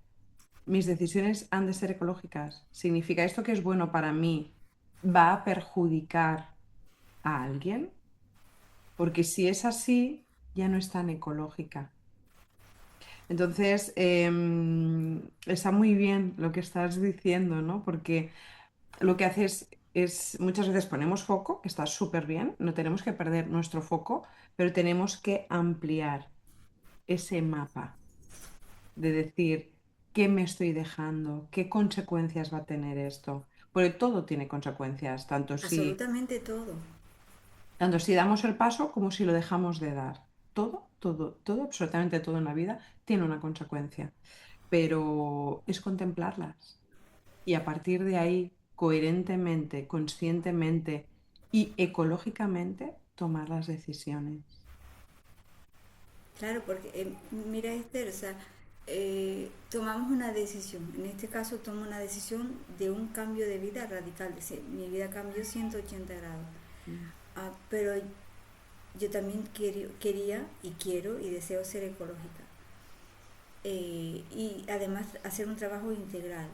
mis decisiones han de ser ecológicas. ¿Significa esto que es bueno para mí va a perjudicar a alguien? Porque si es así, ya no es tan ecológica. Entonces, está muy bien lo que estás diciendo, ¿no? Porque lo que haces es, muchas veces ponemos foco, que está súper bien, no tenemos que perder nuestro foco, pero tenemos que ampliar ese mapa de decir qué me estoy dejando, qué consecuencias va a tener esto. Porque todo tiene consecuencias, Absolutamente todo. tanto si damos el paso como si lo dejamos de dar. Todo, absolutamente todo en la vida tiene una consecuencia, pero es contemplarlas y a partir de ahí, coherentemente, conscientemente y ecológicamente, tomar las decisiones. Claro, porque mira Esther, o sea, tomamos una decisión. En este caso tomo una decisión de un cambio de vida radical. Mi vida cambió 180 grados. Mm. Pero yo también quería y quiero y deseo ser ecológica. Y además hacer un trabajo integral.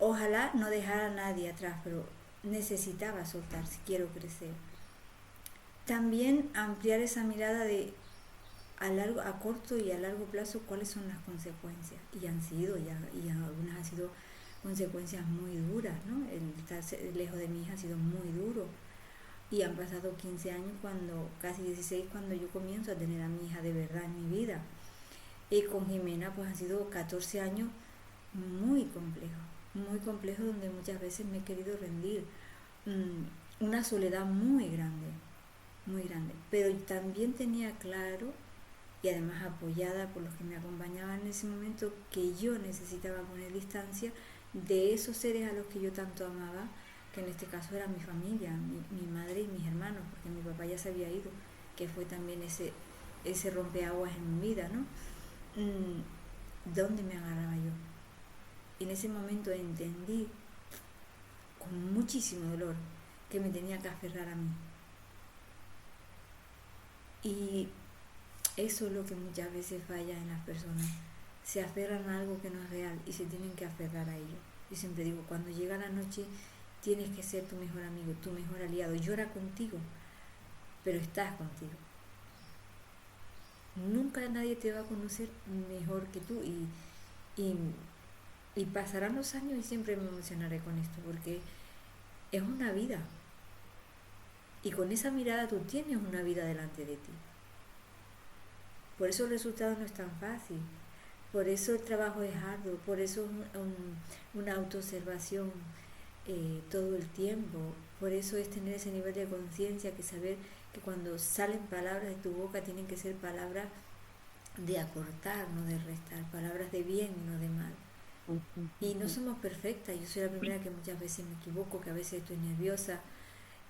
Ojalá no dejar a nadie atrás, pero necesitaba soltar si quiero crecer. También ampliar esa mirada de a corto y a largo plazo cuáles son las consecuencias. Y han sido, y algunas han sido consecuencias muy duras, ¿no? El estar lejos de mi hija ha sido muy duro. Y han pasado 15 años, casi 16 cuando yo comienzo a tener a mi hija de verdad en mi vida. Y con Jimena pues han sido 14 años muy complejos donde muchas veces me he querido rendir. Una soledad muy grande. Pero también tenía claro y además apoyada por los que me acompañaban en ese momento que yo necesitaba poner distancia de esos seres a los que yo tanto amaba, que en este caso era mi familia, mi madre y mis hermanos, porque mi papá ya se había ido, que fue también ese rompeaguas en mi vida, ¿no? ¿Dónde me agarraba yo? Y en ese momento entendí con muchísimo dolor que me tenía que aferrar a mí. Y eso es lo que muchas veces falla en las personas. Se aferran a algo que no es real y se tienen que aferrar a ello. Yo siempre digo, cuando llega la noche tienes que ser tu mejor amigo, tu mejor aliado. Llora contigo, pero estás contigo. Nunca nadie te va a conocer mejor que tú y, y pasarán los años y siempre me emocionaré con esto porque es una vida. Y con esa mirada tú tienes una vida delante de ti. Por eso el resultado no es tan fácil. Por eso el trabajo es arduo, por eso una autoobservación todo el tiempo, por eso es tener ese nivel de conciencia que saber que cuando salen palabras de tu boca tienen que ser palabras de aportar, no de restar, palabras de bien y no de mal. Y no somos perfectas, yo soy la primera que muchas veces me equivoco, que a veces estoy nerviosa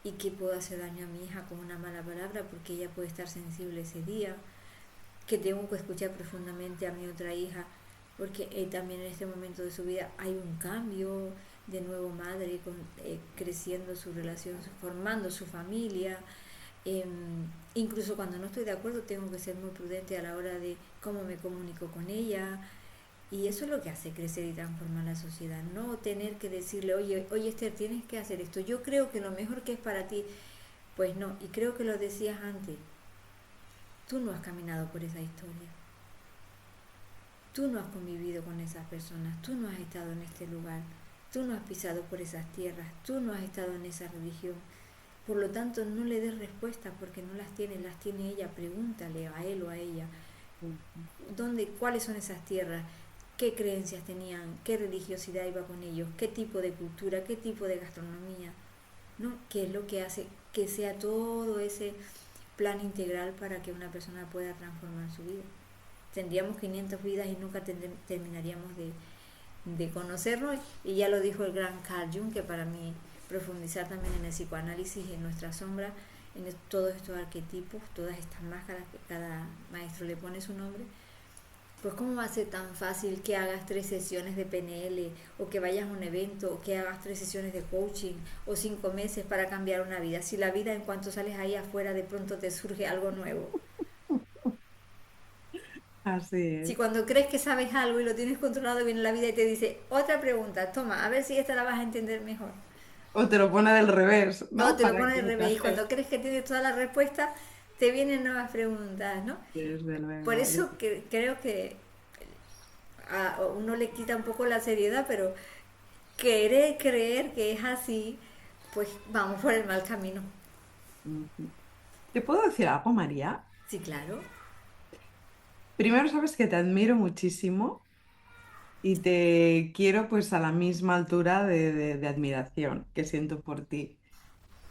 y que puedo hacer daño a mi hija con una mala palabra porque ella puede estar sensible ese día, que tengo que escuchar profundamente a mi otra hija, porque también en este momento de su vida hay un cambio, de nuevo madre, creciendo su relación, formando su familia. Eh, Incluso cuando no estoy de acuerdo tengo que ser muy prudente a la hora de cómo me comunico con ella. Y eso es lo que hace crecer y transformar la sociedad. No tener que decirle, oye Esther, tienes que hacer esto. Yo creo que lo mejor que es para ti, pues no. Y creo que lo decías antes, tú no has caminado por esa historia. Tú no has convivido con esas personas, tú no has estado en este lugar, tú no has pisado por esas tierras, tú no has estado en esa religión. Por lo tanto, no le des respuesta porque no las tiene ella. Pregúntale a él o a ella, cuáles son esas tierras, qué creencias tenían, qué religiosidad iba con ellos, qué tipo de cultura, qué tipo de gastronomía, ¿no? ¿Qué es lo que hace que sea todo ese plan integral para que una persona pueda transformar su vida? Tendríamos 500 vidas y nunca terminaríamos de conocernos, y ya lo dijo el gran Carl Jung, que para mí profundizar también en el psicoanálisis, en nuestra sombra, en todos estos arquetipos, todas estas máscaras que cada maestro le pone su nombre, pues cómo va a ser tan fácil que hagas 3 sesiones de PNL, o que vayas a un evento, o que hagas 3 sesiones de coaching, o 5 meses para cambiar una vida, si la vida en cuanto sales ahí afuera de pronto te surge algo nuevo. Así Si es. cuando crees que sabes algo y lo tienes controlado, viene la vida y te dice otra pregunta, toma, a ver si esta la vas a entender mejor. O te lo pone del revés, O ¿no? te lo Para pone que al revés y encaje. cuando crees que tienes todas las respuestas, te vienen nuevas preguntas, ¿no? Desde Por luego. eso que creo que a uno le quita un poco la seriedad, pero querer creer que es así, pues vamos por el mal camino. Ujú. ¿Te puedo decir algo, María? Sí, claro. Primero, sabes que te admiro muchísimo y te quiero pues a la misma altura de admiración que siento por ti.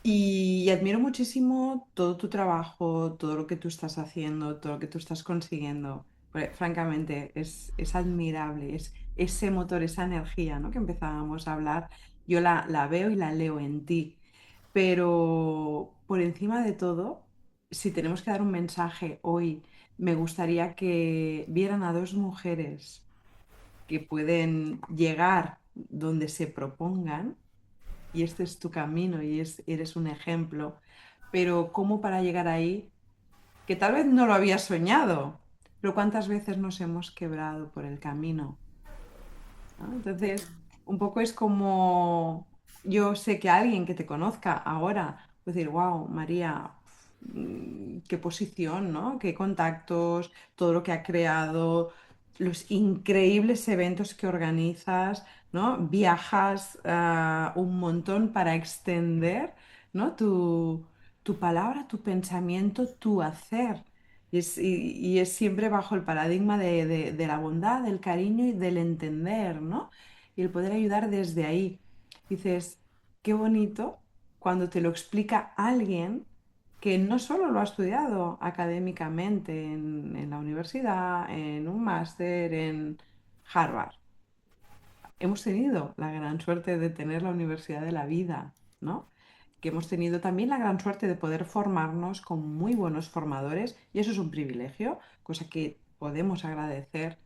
Y admiro muchísimo todo tu trabajo, todo lo que tú estás haciendo, todo lo que tú estás consiguiendo. Porque, francamente, es admirable, es ese motor, esa energía, ¿no? Que empezábamos a hablar. Yo la veo y la leo en ti. Pero por encima de todo, si tenemos que dar un mensaje hoy, me gustaría que vieran a dos mujeres que pueden llegar donde se propongan, y este es tu camino y eres un ejemplo, pero cómo para llegar ahí, que tal vez no lo habías soñado, pero cuántas veces nos hemos quebrado por el camino, ¿no? Total. Entonces, un poco es como yo sé que alguien que te conozca ahora puede decir, wow, María, qué posición, ¿no? Qué contactos, todo lo que ha creado, los increíbles eventos que organizas, ¿no? Viajas un montón para extender, ¿no? Tu palabra, tu pensamiento, tu hacer. Y es siempre bajo el paradigma de la bondad, del cariño y del entender, ¿no? Y el poder ayudar desde ahí. Dices, qué bonito cuando te lo explica alguien que no solo lo ha estudiado académicamente en la universidad, en un máster, en Harvard. Hemos tenido la gran suerte de tener la universidad de la vida, ¿no? Que hemos tenido también la gran suerte de poder formarnos con muy buenos formadores, y eso es un privilegio, cosa que podemos agradecer,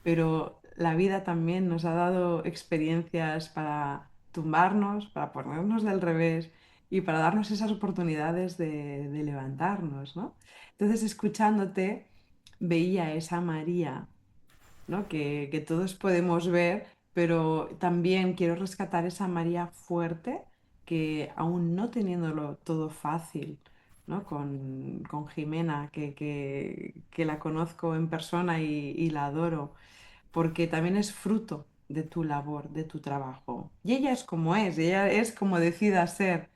pero la vida también nos ha dado experiencias para tumbarnos, para ponernos del revés y para darnos esas oportunidades de levantarnos, ¿no? Entonces, escuchándote, veía esa María, ¿no? Que todos podemos ver, pero también quiero rescatar esa María fuerte que aún no teniéndolo todo fácil, ¿no? Con Jimena, que la conozco en persona y la adoro, porque también es fruto de tu labor, de tu trabajo. Y ella es como decida ser,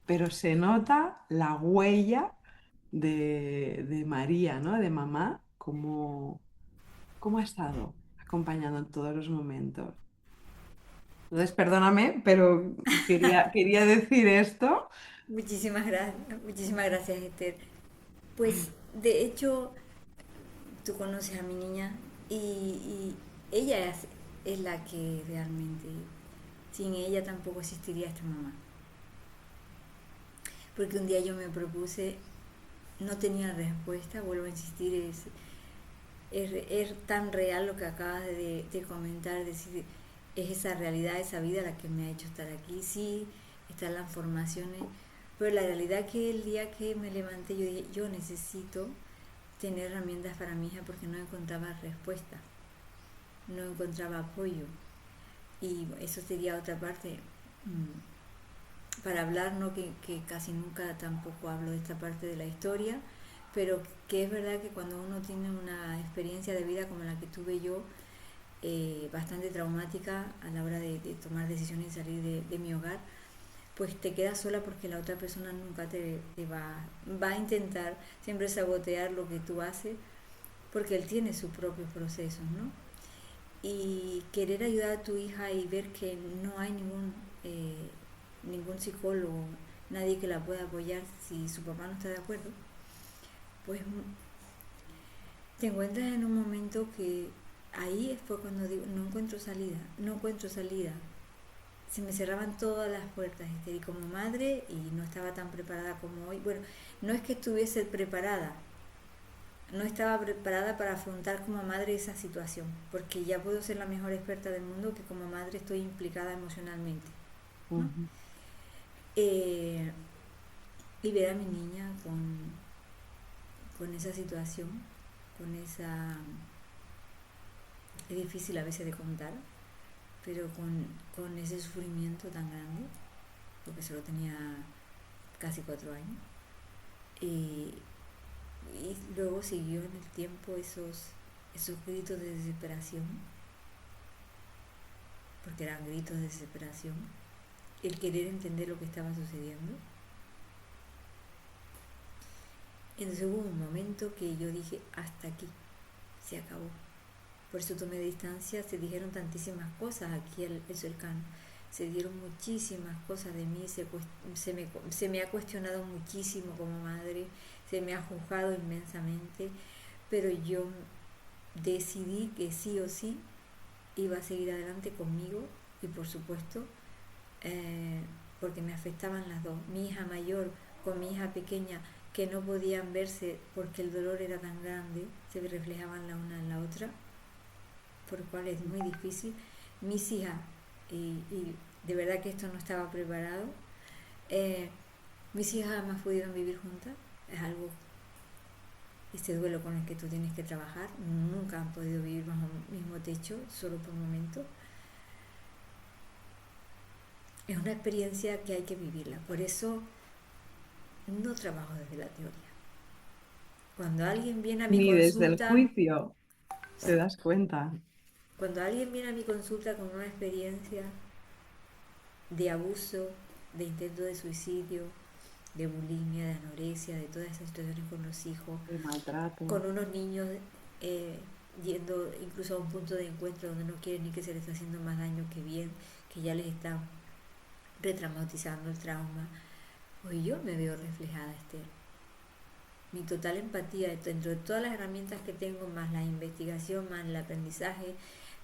pero se nota la huella de María, ¿no? De mamá, como ¿cómo ha estado acompañando en todos los momentos? Entonces, perdóname, pero quería decir esto. Muchísimas gracias, Esther. Pues de hecho, tú conoces a mi niña y ella es la que realmente, sin ella tampoco existiría esta mamá. Porque un día yo me propuse, no tenía respuesta, vuelvo a insistir, es tan real lo que acabas de comentar, decir, es esa realidad, esa vida la que me ha hecho estar aquí. Sí, están las formaciones, pero la realidad que el día que me levanté yo dije, yo necesito tener herramientas para mi hija porque no encontraba respuesta. no encontraba apoyo. Y eso sería otra parte para hablar, ¿no? Que casi nunca tampoco hablo de esta parte de la historia, pero que es verdad que cuando uno tiene una experiencia de vida como la que tuve yo, bastante traumática a la hora de tomar decisiones y salir de mi hogar, pues te quedas sola porque la otra persona nunca te va a intentar siempre sabotear lo que tú haces porque él tiene sus propios procesos, ¿no? Y querer ayudar a tu hija y ver que no hay ningún psicólogo, nadie que la pueda apoyar si su papá no está de acuerdo, pues te encuentras en un momento que ahí fue cuando digo, no encuentro salida, no encuentro salida. Se me cerraban todas las puertas, y como madre y no estaba tan preparada como hoy. Bueno, no es que estuviese preparada, no estaba preparada para afrontar como madre esa situación, porque ya puedo ser la mejor experta del mundo que como madre estoy implicada emocionalmente, ¿no? Ujú. Eh, y ver a mi niña con esa situación, con esa... Es difícil a veces de contar, pero con ese sufrimiento tan grande, porque solo tenía casi 4 años. Y, y luego siguió en el tiempo esos gritos de desesperación, porque eran gritos de desesperación, el querer entender lo que estaba sucediendo. Entonces hubo un momento que yo dije, hasta aquí, se acabó. Por eso tomé distancia, se dijeron tantísimas cosas aquí el cercano. Se dieron muchísimas cosas de mí, se me ha cuestionado muchísimo como madre, se me ha juzgado inmensamente, pero yo decidí que sí o sí iba a seguir adelante conmigo y por supuesto eh, porque me afectaban las dos, mi hija mayor con mi hija pequeña que no podían verse porque el dolor era tan grande, se reflejaban la una en la otra, por lo cual es muy difícil. Mis hijas, y de verdad que esto no estaba preparado, eh, mis hijas jamás pudieron vivir juntas, es algo, este duelo con el que tú tienes que trabajar, nunca han podido vivir bajo el mismo techo, solo por momentos. Es una experiencia que hay que vivirla, por eso no trabajo desde la teoría. Cuando alguien viene a mi Ni desde el consulta, juicio te das cuenta. cuando alguien viene a mi consulta con una experiencia de abuso, de intento de suicidio, de bulimia, de anorexia, de todas esas situaciones con los hijos, El maltrato. con unos niños eh, yendo incluso a un punto de encuentro donde no quieren ni que se les está haciendo más daño que bien, que ya les está retraumatizando el trauma, pues yo me veo reflejada, Esther. Mi total empatía dentro de todas las herramientas que tengo, más la investigación, más el aprendizaje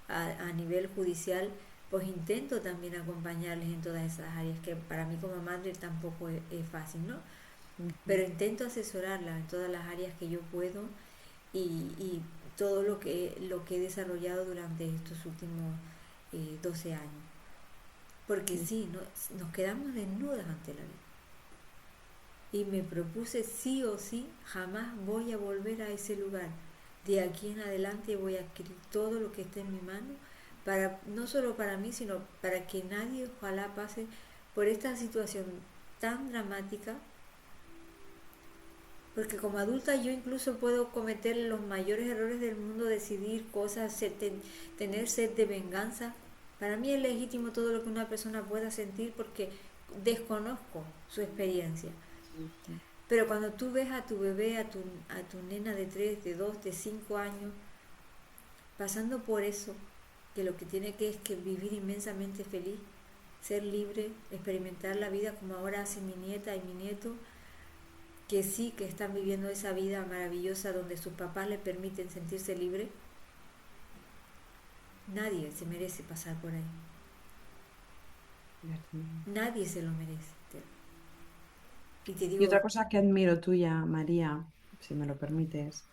a nivel judicial, pues intento también acompañarles en todas esas áreas que para mí como madre tampoco es fácil, ¿no? Ujú. Pero intento asesorarla en todas las áreas que yo puedo y todo lo que he desarrollado durante estos últimos 12 años. Porque Sí. sí, nos quedamos desnudas ante la vida. Y me propuse sí o sí, jamás voy a volver a ese lugar. De aquí en adelante voy a escribir todo lo que esté en mi mano, para, no solo para mí, sino para que nadie ojalá pase por esta situación tan dramática, porque como adulta yo incluso puedo cometer los mayores errores del mundo, decidir cosas, tener sed de venganza. Para mí es legítimo todo lo que una persona pueda sentir porque desconozco su experiencia. Sí, sí. Pero cuando tú ves a tu bebé, a tu nena de 3 de 2 de 5 años, pasando por eso, que lo que tiene que es que vivir inmensamente feliz, ser libre, experimentar la vida como ahora hace mi nieta y mi nieto, que sí que están viviendo esa vida maravillosa donde sus papás les permiten sentirse libre, nadie se merece pasar por ahí. Verdad. Nadie se lo merece. Y te Y digo, otra cosa que admiro tuya, María, si me lo permites,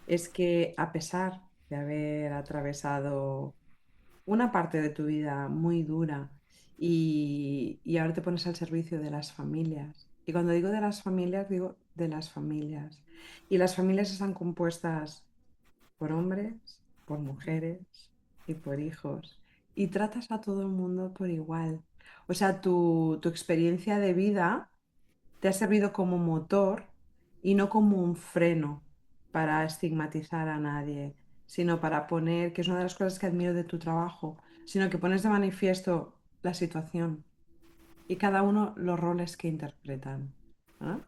es que a pesar de haber atravesado una parte de tu vida muy dura y ahora te pones al servicio de las familias. Y cuando digo de las familias, digo de las familias. Y las familias están compuestas por hombres, por mujeres. y por hijos. Y tratas a todo el mundo por igual. O sea, tu experiencia de vida te ha servido como motor y no como un freno para estigmatizar a nadie, sino para poner, que es una de las cosas que admiro de tu trabajo, sino que pones de manifiesto la situación y cada uno los roles que interpretan, ¿no?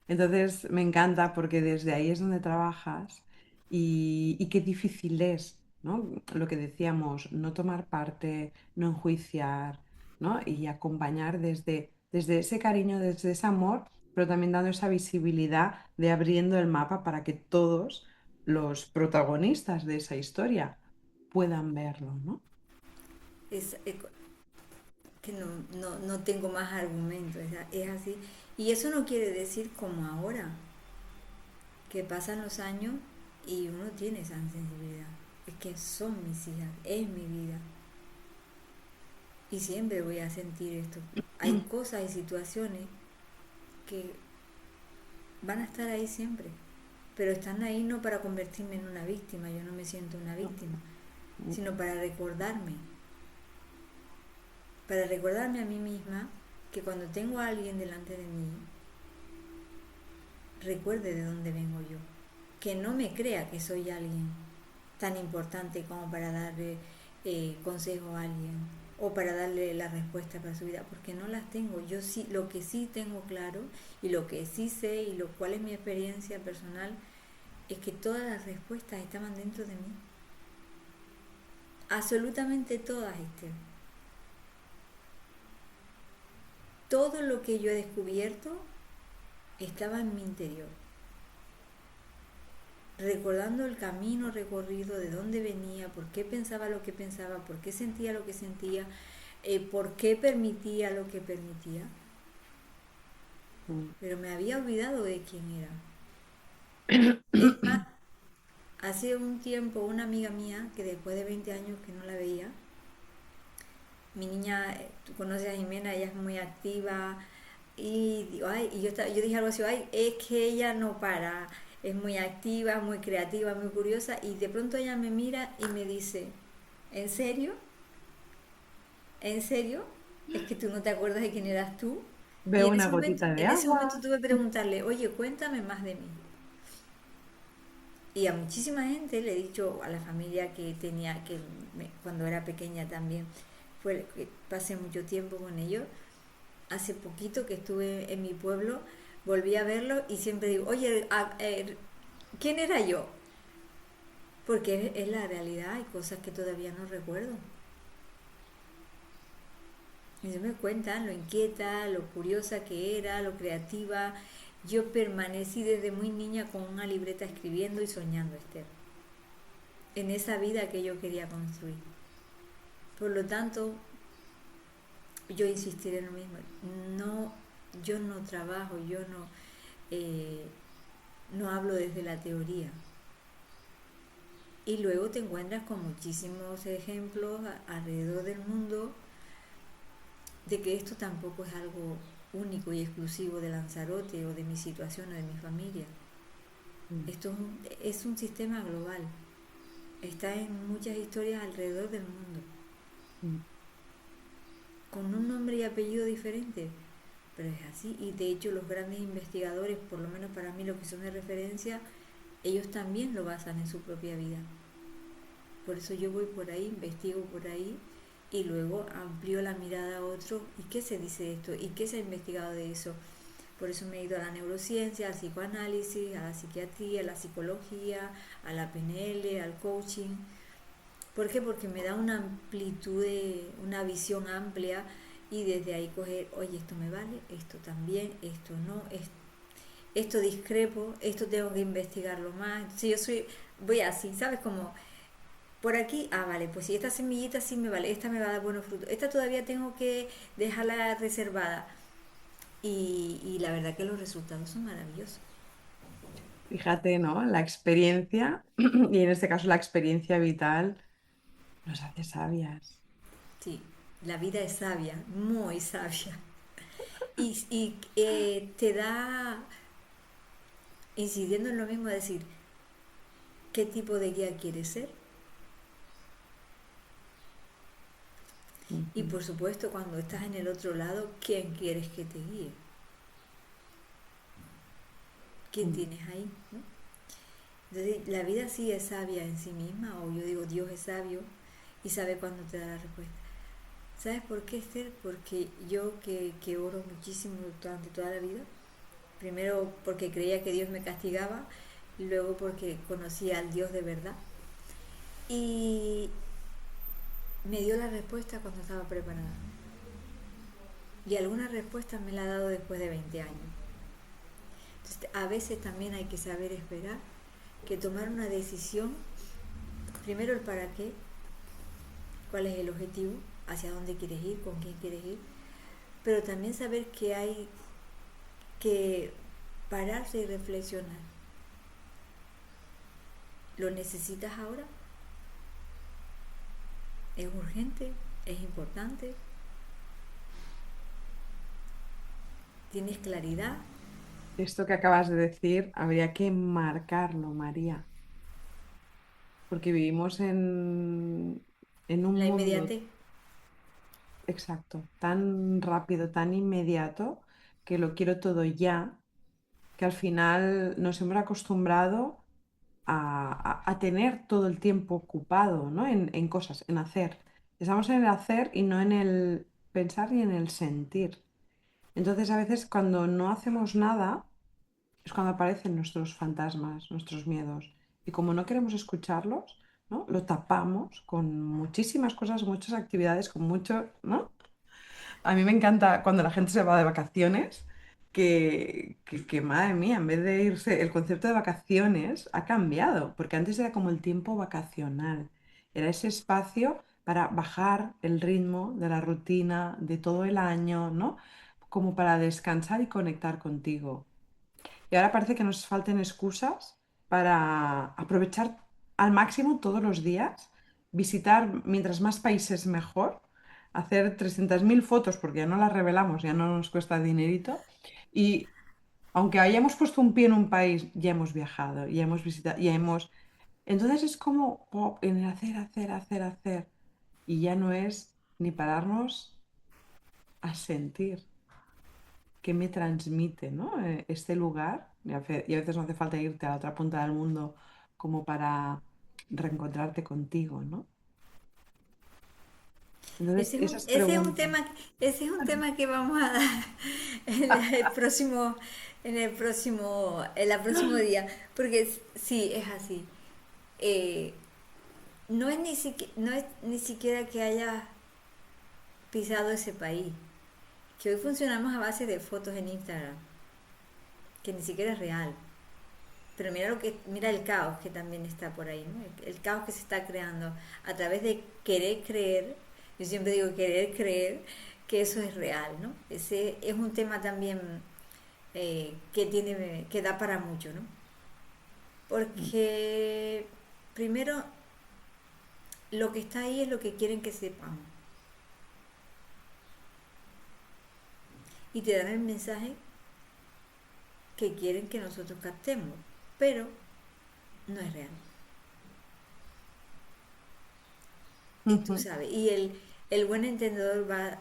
Entonces me encanta porque desde ahí es donde trabajas y qué difícil es, ¿no? Lo que decíamos, no tomar parte, no enjuiciar, ¿no? Y acompañar desde ese cariño, desde ese amor, pero también dando esa visibilidad de abriendo el mapa para que todos los protagonistas de esa historia puedan verlo, ¿no? Es que no tengo más argumentos, es así. Y eso no quiere decir como ahora, que pasan los años y uno tiene esa sensibilidad. Es que son mis hijas, es mi vida. Y siempre voy a sentir esto. Hay cosas y situaciones que van a estar ahí siempre, pero están ahí no para convertirme en una víctima, yo no me siento una víctima, sino para recordarme a mí misma que cuando tengo a alguien delante de mí, recuerde de dónde vengo yo, que no me crea que soy alguien tan importante como para darle consejo a alguien o para darle la respuesta para su vida, porque no las tengo. Yo sí, lo que sí tengo claro y lo que sí sé y lo cual es mi experiencia personal es que todas las respuestas estaban dentro de mí. Absolutamente todas, Esther. Todo lo que yo he descubierto estaba en mi interior. Recordando el camino recorrido, de dónde venía, por qué pensaba lo que pensaba, por qué sentía lo que sentía, por qué permitía lo que permitía. Mm. Pero me había olvidado de quién era. Es más, hace un tiempo una amiga mía, que después de 20 años que no la veía, mi niña, tú conoces a Jimena, ella es muy activa, y digo, ay, yo dije algo así, ay, es que ella no para, es muy activa, muy creativa, muy curiosa, y de pronto ella me mira y me dice, ¿en serio? ¿En serio? ¿Es que tú no te acuerdas de quién eras tú? Y Veo una gotita de en ese momento agua. tuve que preguntarle, oye, cuéntame más de mí. Y a muchísima gente le he dicho, a la familia que tenía, cuando era pequeña también, fue que pasé mucho tiempo con ellos. Hace poquito que estuve en mi pueblo, volví a verlo y siempre digo, oye, ¿quién era yo? Porque es la realidad, hay cosas que todavía no recuerdo. Y se me cuentan lo inquieta, lo curiosa que era, lo creativa. Yo permanecí desde muy niña con una libreta escribiendo y soñando, Esther, en esa vida que yo quería construir. Por lo tanto, yo insistiré en lo mismo. No, yo no trabajo, yo eh, no hablo desde la teoría. Y luego te encuentras con muchísimos ejemplos alrededor del mundo de que esto tampoco es algo único y exclusivo de Lanzarote o de mi situación o de mi familia. Mm, Esto es un sistema global. Está en muchas historias alrededor del mundo, mm. con un nombre y apellido diferente, pero es así. Y de hecho los grandes investigadores, por lo menos para mí lo que son de referencia, ellos también lo basan en su propia vida. Por eso yo voy por ahí, investigo por ahí y luego amplío la mirada a otro. ¿Y qué se dice de esto? ¿Y qué se ha investigado de eso? Por eso me he ido a la neurociencia, al psicoanálisis, a la psiquiatría, a la psicología, a la PNL, al coaching. ¿Por qué? Porque me da una amplitud, una visión amplia y desde ahí coger, oye, esto me vale, esto también, esto no, esto discrepo, esto tengo que investigarlo más. Entonces voy así, ¿sabes? Como por aquí, vale, pues si esta semillita sí me vale, esta me va a dar buenos frutos, esta todavía tengo que dejarla reservada. Y la verdad que los resultados son maravillosos. Fíjate, ¿no? La experiencia, y en este caso la experiencia vital, nos hace sabias. Sí, la vida es sabia, muy sabia. Te da, incidiendo en lo mismo, decir, ¿qué tipo de guía quieres ser? Y Ujú, por supuesto, cuando estás en el otro lado, ¿quién quieres que te guíe? ¿Quién ujú. tienes ahí? ¿no? Entonces, la vida sí es sabia en sí misma, o yo digo, Dios es sabio y sabe cuándo te da la respuesta. ¿Sabes por qué, Esther? Porque yo que oro muchísimo durante toda la vida, primero porque creía que Dios me castigaba, luego porque conocía al Dios de verdad, y me dio la respuesta cuando estaba preparada. Y alguna respuesta me la ha dado después de 20 años. Entonces, a veces también hay que saber esperar, que tomar una decisión, primero el para qué, cuál es el objetivo, hacia dónde quieres ir, con quién quieres ir, pero también saber que hay que pararse y reflexionar. ¿Lo necesitas ahora? ¿Es urgente? ¿Es importante? ¿Tienes claridad? Esto que acabas de decir, habría que marcarlo, María, porque vivimos en un La mundo, inmediatez. exacto, tan rápido, tan inmediato, que lo quiero todo ya, que al final nos hemos acostumbrado a tener todo el tiempo ocupado, ¿no? En cosas, en hacer. Estamos en el hacer y no en el pensar y en el sentir. Entonces, a veces cuando no hacemos nada, es cuando aparecen nuestros fantasmas, nuestros miedos. Y como no queremos escucharlos, ¿no? Lo tapamos con muchísimas cosas, muchas actividades, con mucho, ¿no? A mí me encanta cuando la gente se va de vacaciones, que, madre mía, en vez de irse, el concepto de vacaciones ha cambiado, porque antes era como el tiempo vacacional, era ese espacio para bajar el ritmo de la rutina de todo el año, ¿no? Como para descansar y conectar contigo. Y ahora parece que nos falten excusas para aprovechar al máximo todos los días, visitar mientras más países mejor, hacer 300.000 fotos porque ya no las revelamos, ya no nos cuesta dinerito. Y aunque hayamos puesto un pie en un país, ya hemos viajado, ya hemos visitado, ya hemos... Entonces es como pop, en el hacer, hacer, hacer, hacer. Y ya no es ni pararnos a sentir qué me transmite, ¿no? Este lugar. Y a veces no hace falta irte a la otra punta del mundo como para reencontrarte contigo, ¿no? Entonces, esas Ese es un preguntas. tema, ese es un tema que vamos a dar en el próximo, en el próximo día, porque sí, es así. Eh, no es ni siquiera que haya pisado ese país, que hoy funcionamos a base de fotos en Instagram, que ni siquiera es real. Pero mira el caos que también está por ahí, ¿no? El caos que se está creando a través de querer creer, yo siempre digo querer creer que eso es real, ¿no? Ese es un tema también que da para mucho, ¿no? Porque primero lo que está ahí es lo que quieren que sepamos y te dan el mensaje que quieren que nosotros captemos, pero no es real. Y tú Ujú. sabes, el buen entendedor va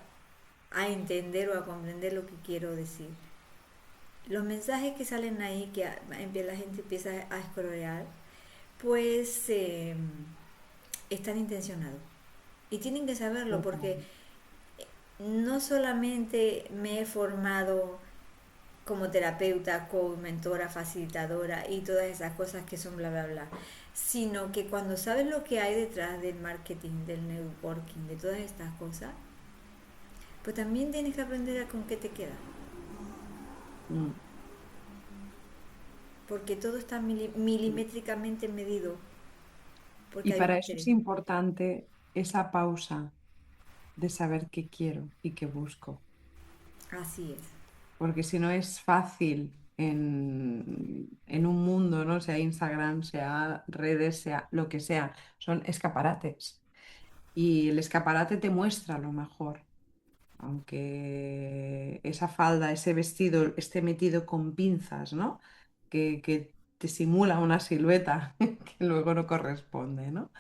a entender o a comprender lo que quiero decir. Los mensajes que salen ahí, la gente empieza a escrolear, pues están intencionados. Y tienen que saberlo Total. porque no solamente me he formado como terapeuta, coach, mentora, facilitadora y todas esas cosas que son bla, bla, bla, sino que cuando sabes lo que hay detrás del marketing, del networking, de todas estas cosas, pues también tienes que aprender a con qué te queda. Mm. Porque todo está milimétricamente medido, porque Y hay un para eso interés. es importante esa pausa de saber qué quiero y qué busco. Así es. Porque si no es fácil en un mundo, ¿no? Sea Instagram, sea redes, sea lo que sea, son escaparates. Y el escaparate te muestra lo mejor. Aunque esa falda, ese vestido esté metido con pinzas, ¿no? Que te simula una silueta que luego no corresponde, ¿no?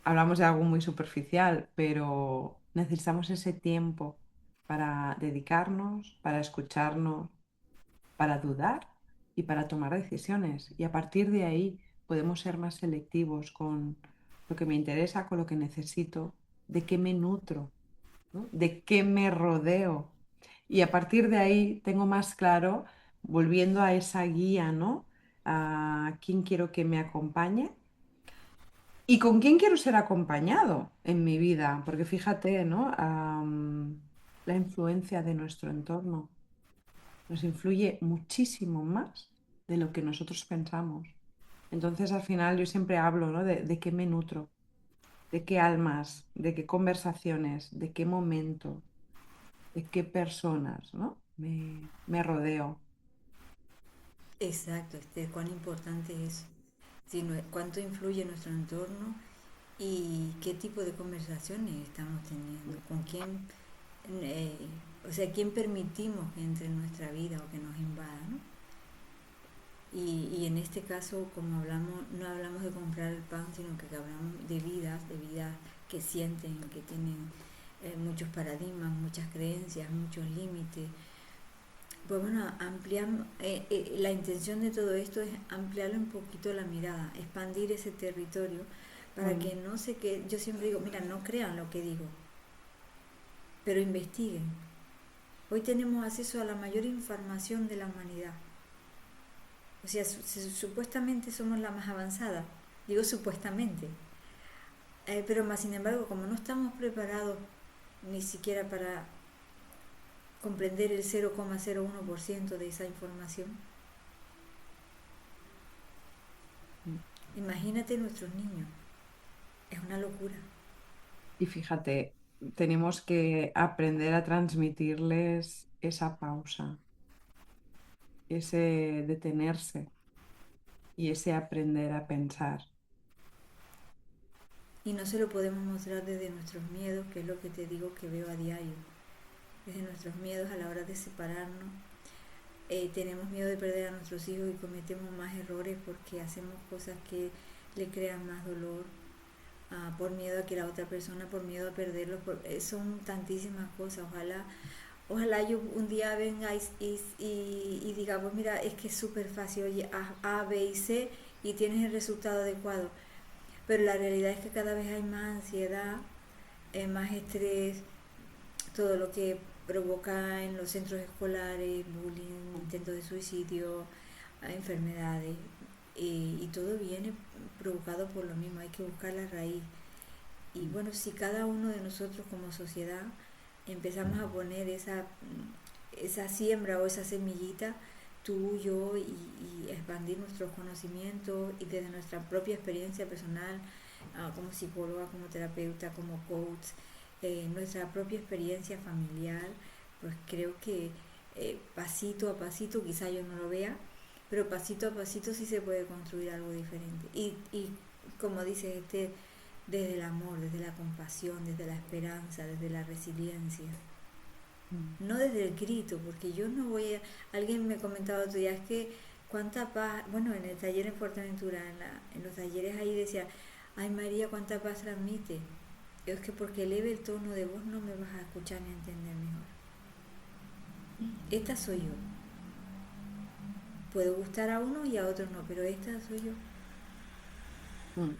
hablamos de algo muy superficial, pero necesitamos ese tiempo para dedicarnos, para escucharnos, para dudar y para tomar decisiones. Y a partir de ahí podemos ser más selectivos con lo que me interesa, con lo que necesito, de qué me nutro, ¿no? De qué me rodeo. Y a partir de ahí tengo más claro, volviendo a esa guía, ¿no? A quién quiero que me acompañe y con quién quiero ser acompañado en mi vida. Porque fíjate, ¿no? La influencia de nuestro entorno nos influye muchísimo más de lo que nosotros pensamos. Entonces, al final, yo siempre hablo, ¿no? De qué me nutro, de qué almas, de qué conversaciones, de qué momento, de qué personas, ¿no? Me rodeo. Exacto, cuán importante es, si cuánto influye nuestro entorno y qué tipo de conversaciones estamos teniendo, con quién, eh, o sea, quién permitimos que entre en nuestra vida o que nos invada, ¿no? Y en este caso, como hablamos, no hablamos de comprar el pan, sino que hablamos de vidas que sienten, que tienen muchos paradigmas, muchas creencias, muchos límites. Pues bueno, la intención de todo esto es ampliarle un poquito la mirada, expandir ese territorio para Mm, que no se quede, yo siempre digo, mira, no crean lo que digo, pero investiguen. Hoy tenemos acceso a la mayor información de la humanidad. O sea, supuestamente somos la más avanzada. Digo supuestamente. Pero más sin embargo, como no estamos preparados ni siquiera para comprender el 0,01% de esa información, mm. imagínate nuestros niños. Es una locura. Y fíjate, tenemos que aprender a transmitirles esa pausa, ese detenerse y ese aprender a pensar. Y no se lo podemos mostrar desde nuestros miedos, que es lo que te digo que veo a diario. Desde nuestros miedos a la hora de separarnos. Tenemos miedo de perder a nuestros hijos y cometemos más errores porque hacemos cosas que le crean más dolor, por miedo a que la otra persona, por miedo a perderlos, son tantísimas cosas. Ojalá yo un día venga y diga, pues mira, es que es súper fácil, oye, A, B y C y tienes el resultado adecuado. Pero la realidad es que cada vez hay más ansiedad, más estrés, todo lo que provoca en los centros escolares, bullying, intentos de suicidio, enfermedades, y todo viene provocado por lo mismo, hay que buscar la raíz. Y bueno, si cada uno de nosotros como sociedad empezamos a poner esa siembra o esa semillita, tú, yo, y expandir nuestros conocimientos y desde nuestra propia experiencia personal, como psicóloga, como terapeuta, como coach, nuestra propia experiencia familiar, pues creo que pasito a pasito, quizá yo no lo vea, pero pasito a pasito sí se puede construir algo diferente. Y como dice desde el amor, desde la compasión, desde la esperanza, desde la resiliencia. Mm. No desde el grito, porque yo no voy a... Alguien me comentaba otro día, es que cuánta paz, bueno, en el taller en Fuerteventura, en los talleres ahí decía, ay María, cuánta paz transmite. Es que porque eleve el tono de voz no me vas a escuchar ni a entender mejor. Esta soy yo. Puedo gustar a uno y a otros no, pero esta soy yo. Mm.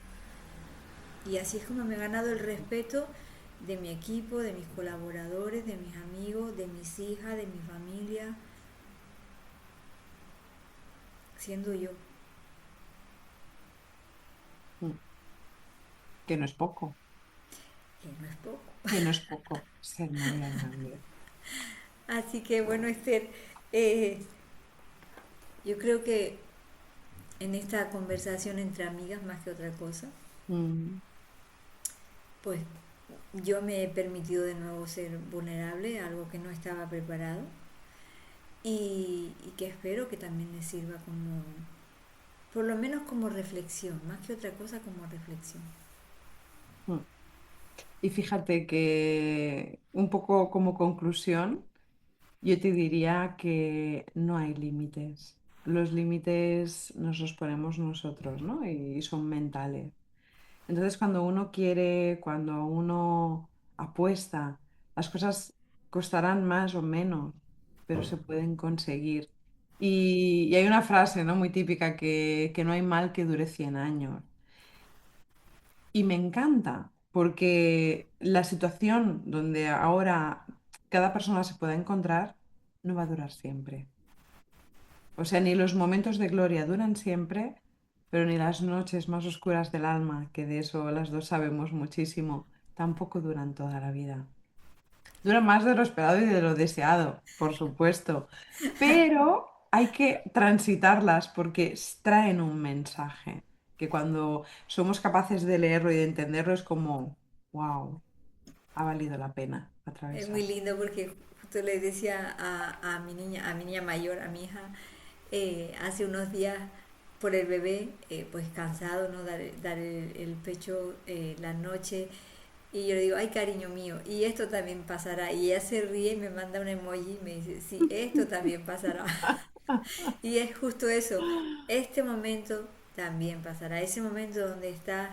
Y así es como me he ganado el respeto de mi equipo, de mis colaboradores, de mis amigos, de mis hijas, de mi familia, siendo yo, Mm. Que no es poco, que no es poco. que no es poco ser María Grande. Así que bueno, Esther, eh, yo creo que en esta conversación entre amigas más que otra cosa, Mm. pues yo me he permitido de nuevo ser vulnerable, algo que no estaba preparado, y que espero que también les sirva como, por lo menos como reflexión, más que otra cosa como reflexión. Mm. Y fíjate que un poco como conclusión, yo te diría que no hay límites. Los límites nos los ponemos nosotros, ¿no? Y son mentales. Entonces, cuando uno quiere, cuando uno apuesta, las cosas costarán más o menos, pero se pueden conseguir. Y hay una frase, ¿no? Muy típica que no hay mal que dure 100 años. Y me encanta, porque la situación donde ahora cada persona se pueda encontrar no va a durar siempre. O sea, ni los momentos de gloria duran siempre, pero ni las noches más oscuras del alma, que de eso las dos sabemos muchísimo, tampoco duran toda la vida. Duran más de lo esperado y de lo deseado, por supuesto, pero hay que transitarlas porque traen un mensaje, que cuando somos capaces de leerlo y de entenderlo es como, wow, ha valido la pena Es muy atravesar. lindo porque justo le decía a mi niña mayor, a mi hija, hace unos días por el bebé, pues cansado, ¿no? Dar el pecho la noche. Y yo le digo, ay, cariño mío, y esto también pasará. Y ella se ríe y me manda un emoji y me dice, sí, esto también pasará. Y es justo eso, este momento también pasará. Ese momento donde estás,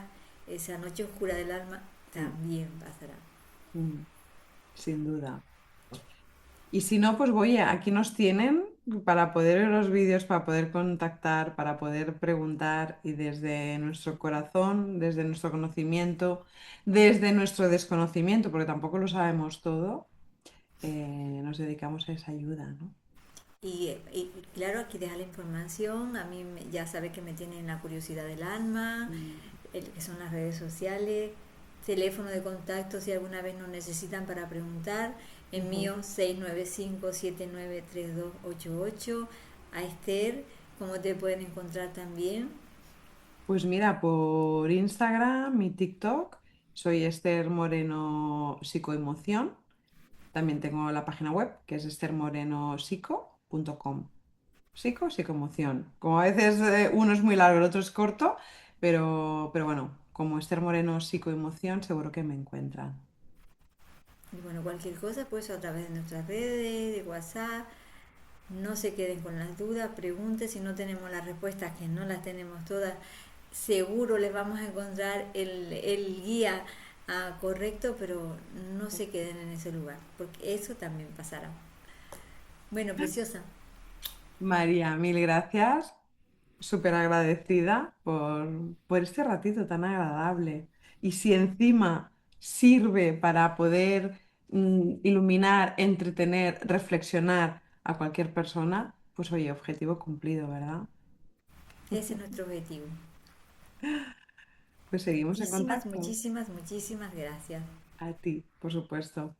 esa noche oscura del alma, Mm, también pasará. mm, sin duda. Y si no, pues voy, aquí nos tienen para poder ver los vídeos, para poder contactar, para poder preguntar y desde nuestro corazón, desde nuestro conocimiento, desde nuestro desconocimiento, porque tampoco lo sabemos todo, nos dedicamos a esa ayuda, ¿no? Y claro, aquí deja la información. A mí ya sabe que me tienen la curiosidad del alma, Mm, que son las redes sociales, teléfono de contacto si alguna vez nos necesitan para preguntar. El ujú. mío 695-793288. A Esther, ¿cómo te pueden encontrar también? Pues mira, por Instagram, mi TikTok, soy Esther Moreno Psicoemoción. También tengo la página web que es estermorenopsico.com. Psicoemoción. Como a veces uno es muy largo, el otro es corto, pero bueno, como Esther Moreno Psicoemoción, seguro que me encuentran. Y bueno, cualquier cosa, pues a través de nuestras redes, de WhatsApp. No se queden con las dudas, pregunten si no tenemos las respuestas, que no las tenemos todas. Seguro les vamos a encontrar el guía correcto, pero no se queden en ese lugar, porque eso también pasará. Bueno, preciosa, María, mil gracias. Súper agradecida por este ratito tan agradable. Y si encima sirve para poder iluminar, entretener, reflexionar a cualquier persona, pues oye, objetivo cumplido, ¿verdad? ese es nuestro objetivo. Pues seguimos en Muchísimas, contacto. muchísimas, muchísimas gracias. A ti, por supuesto.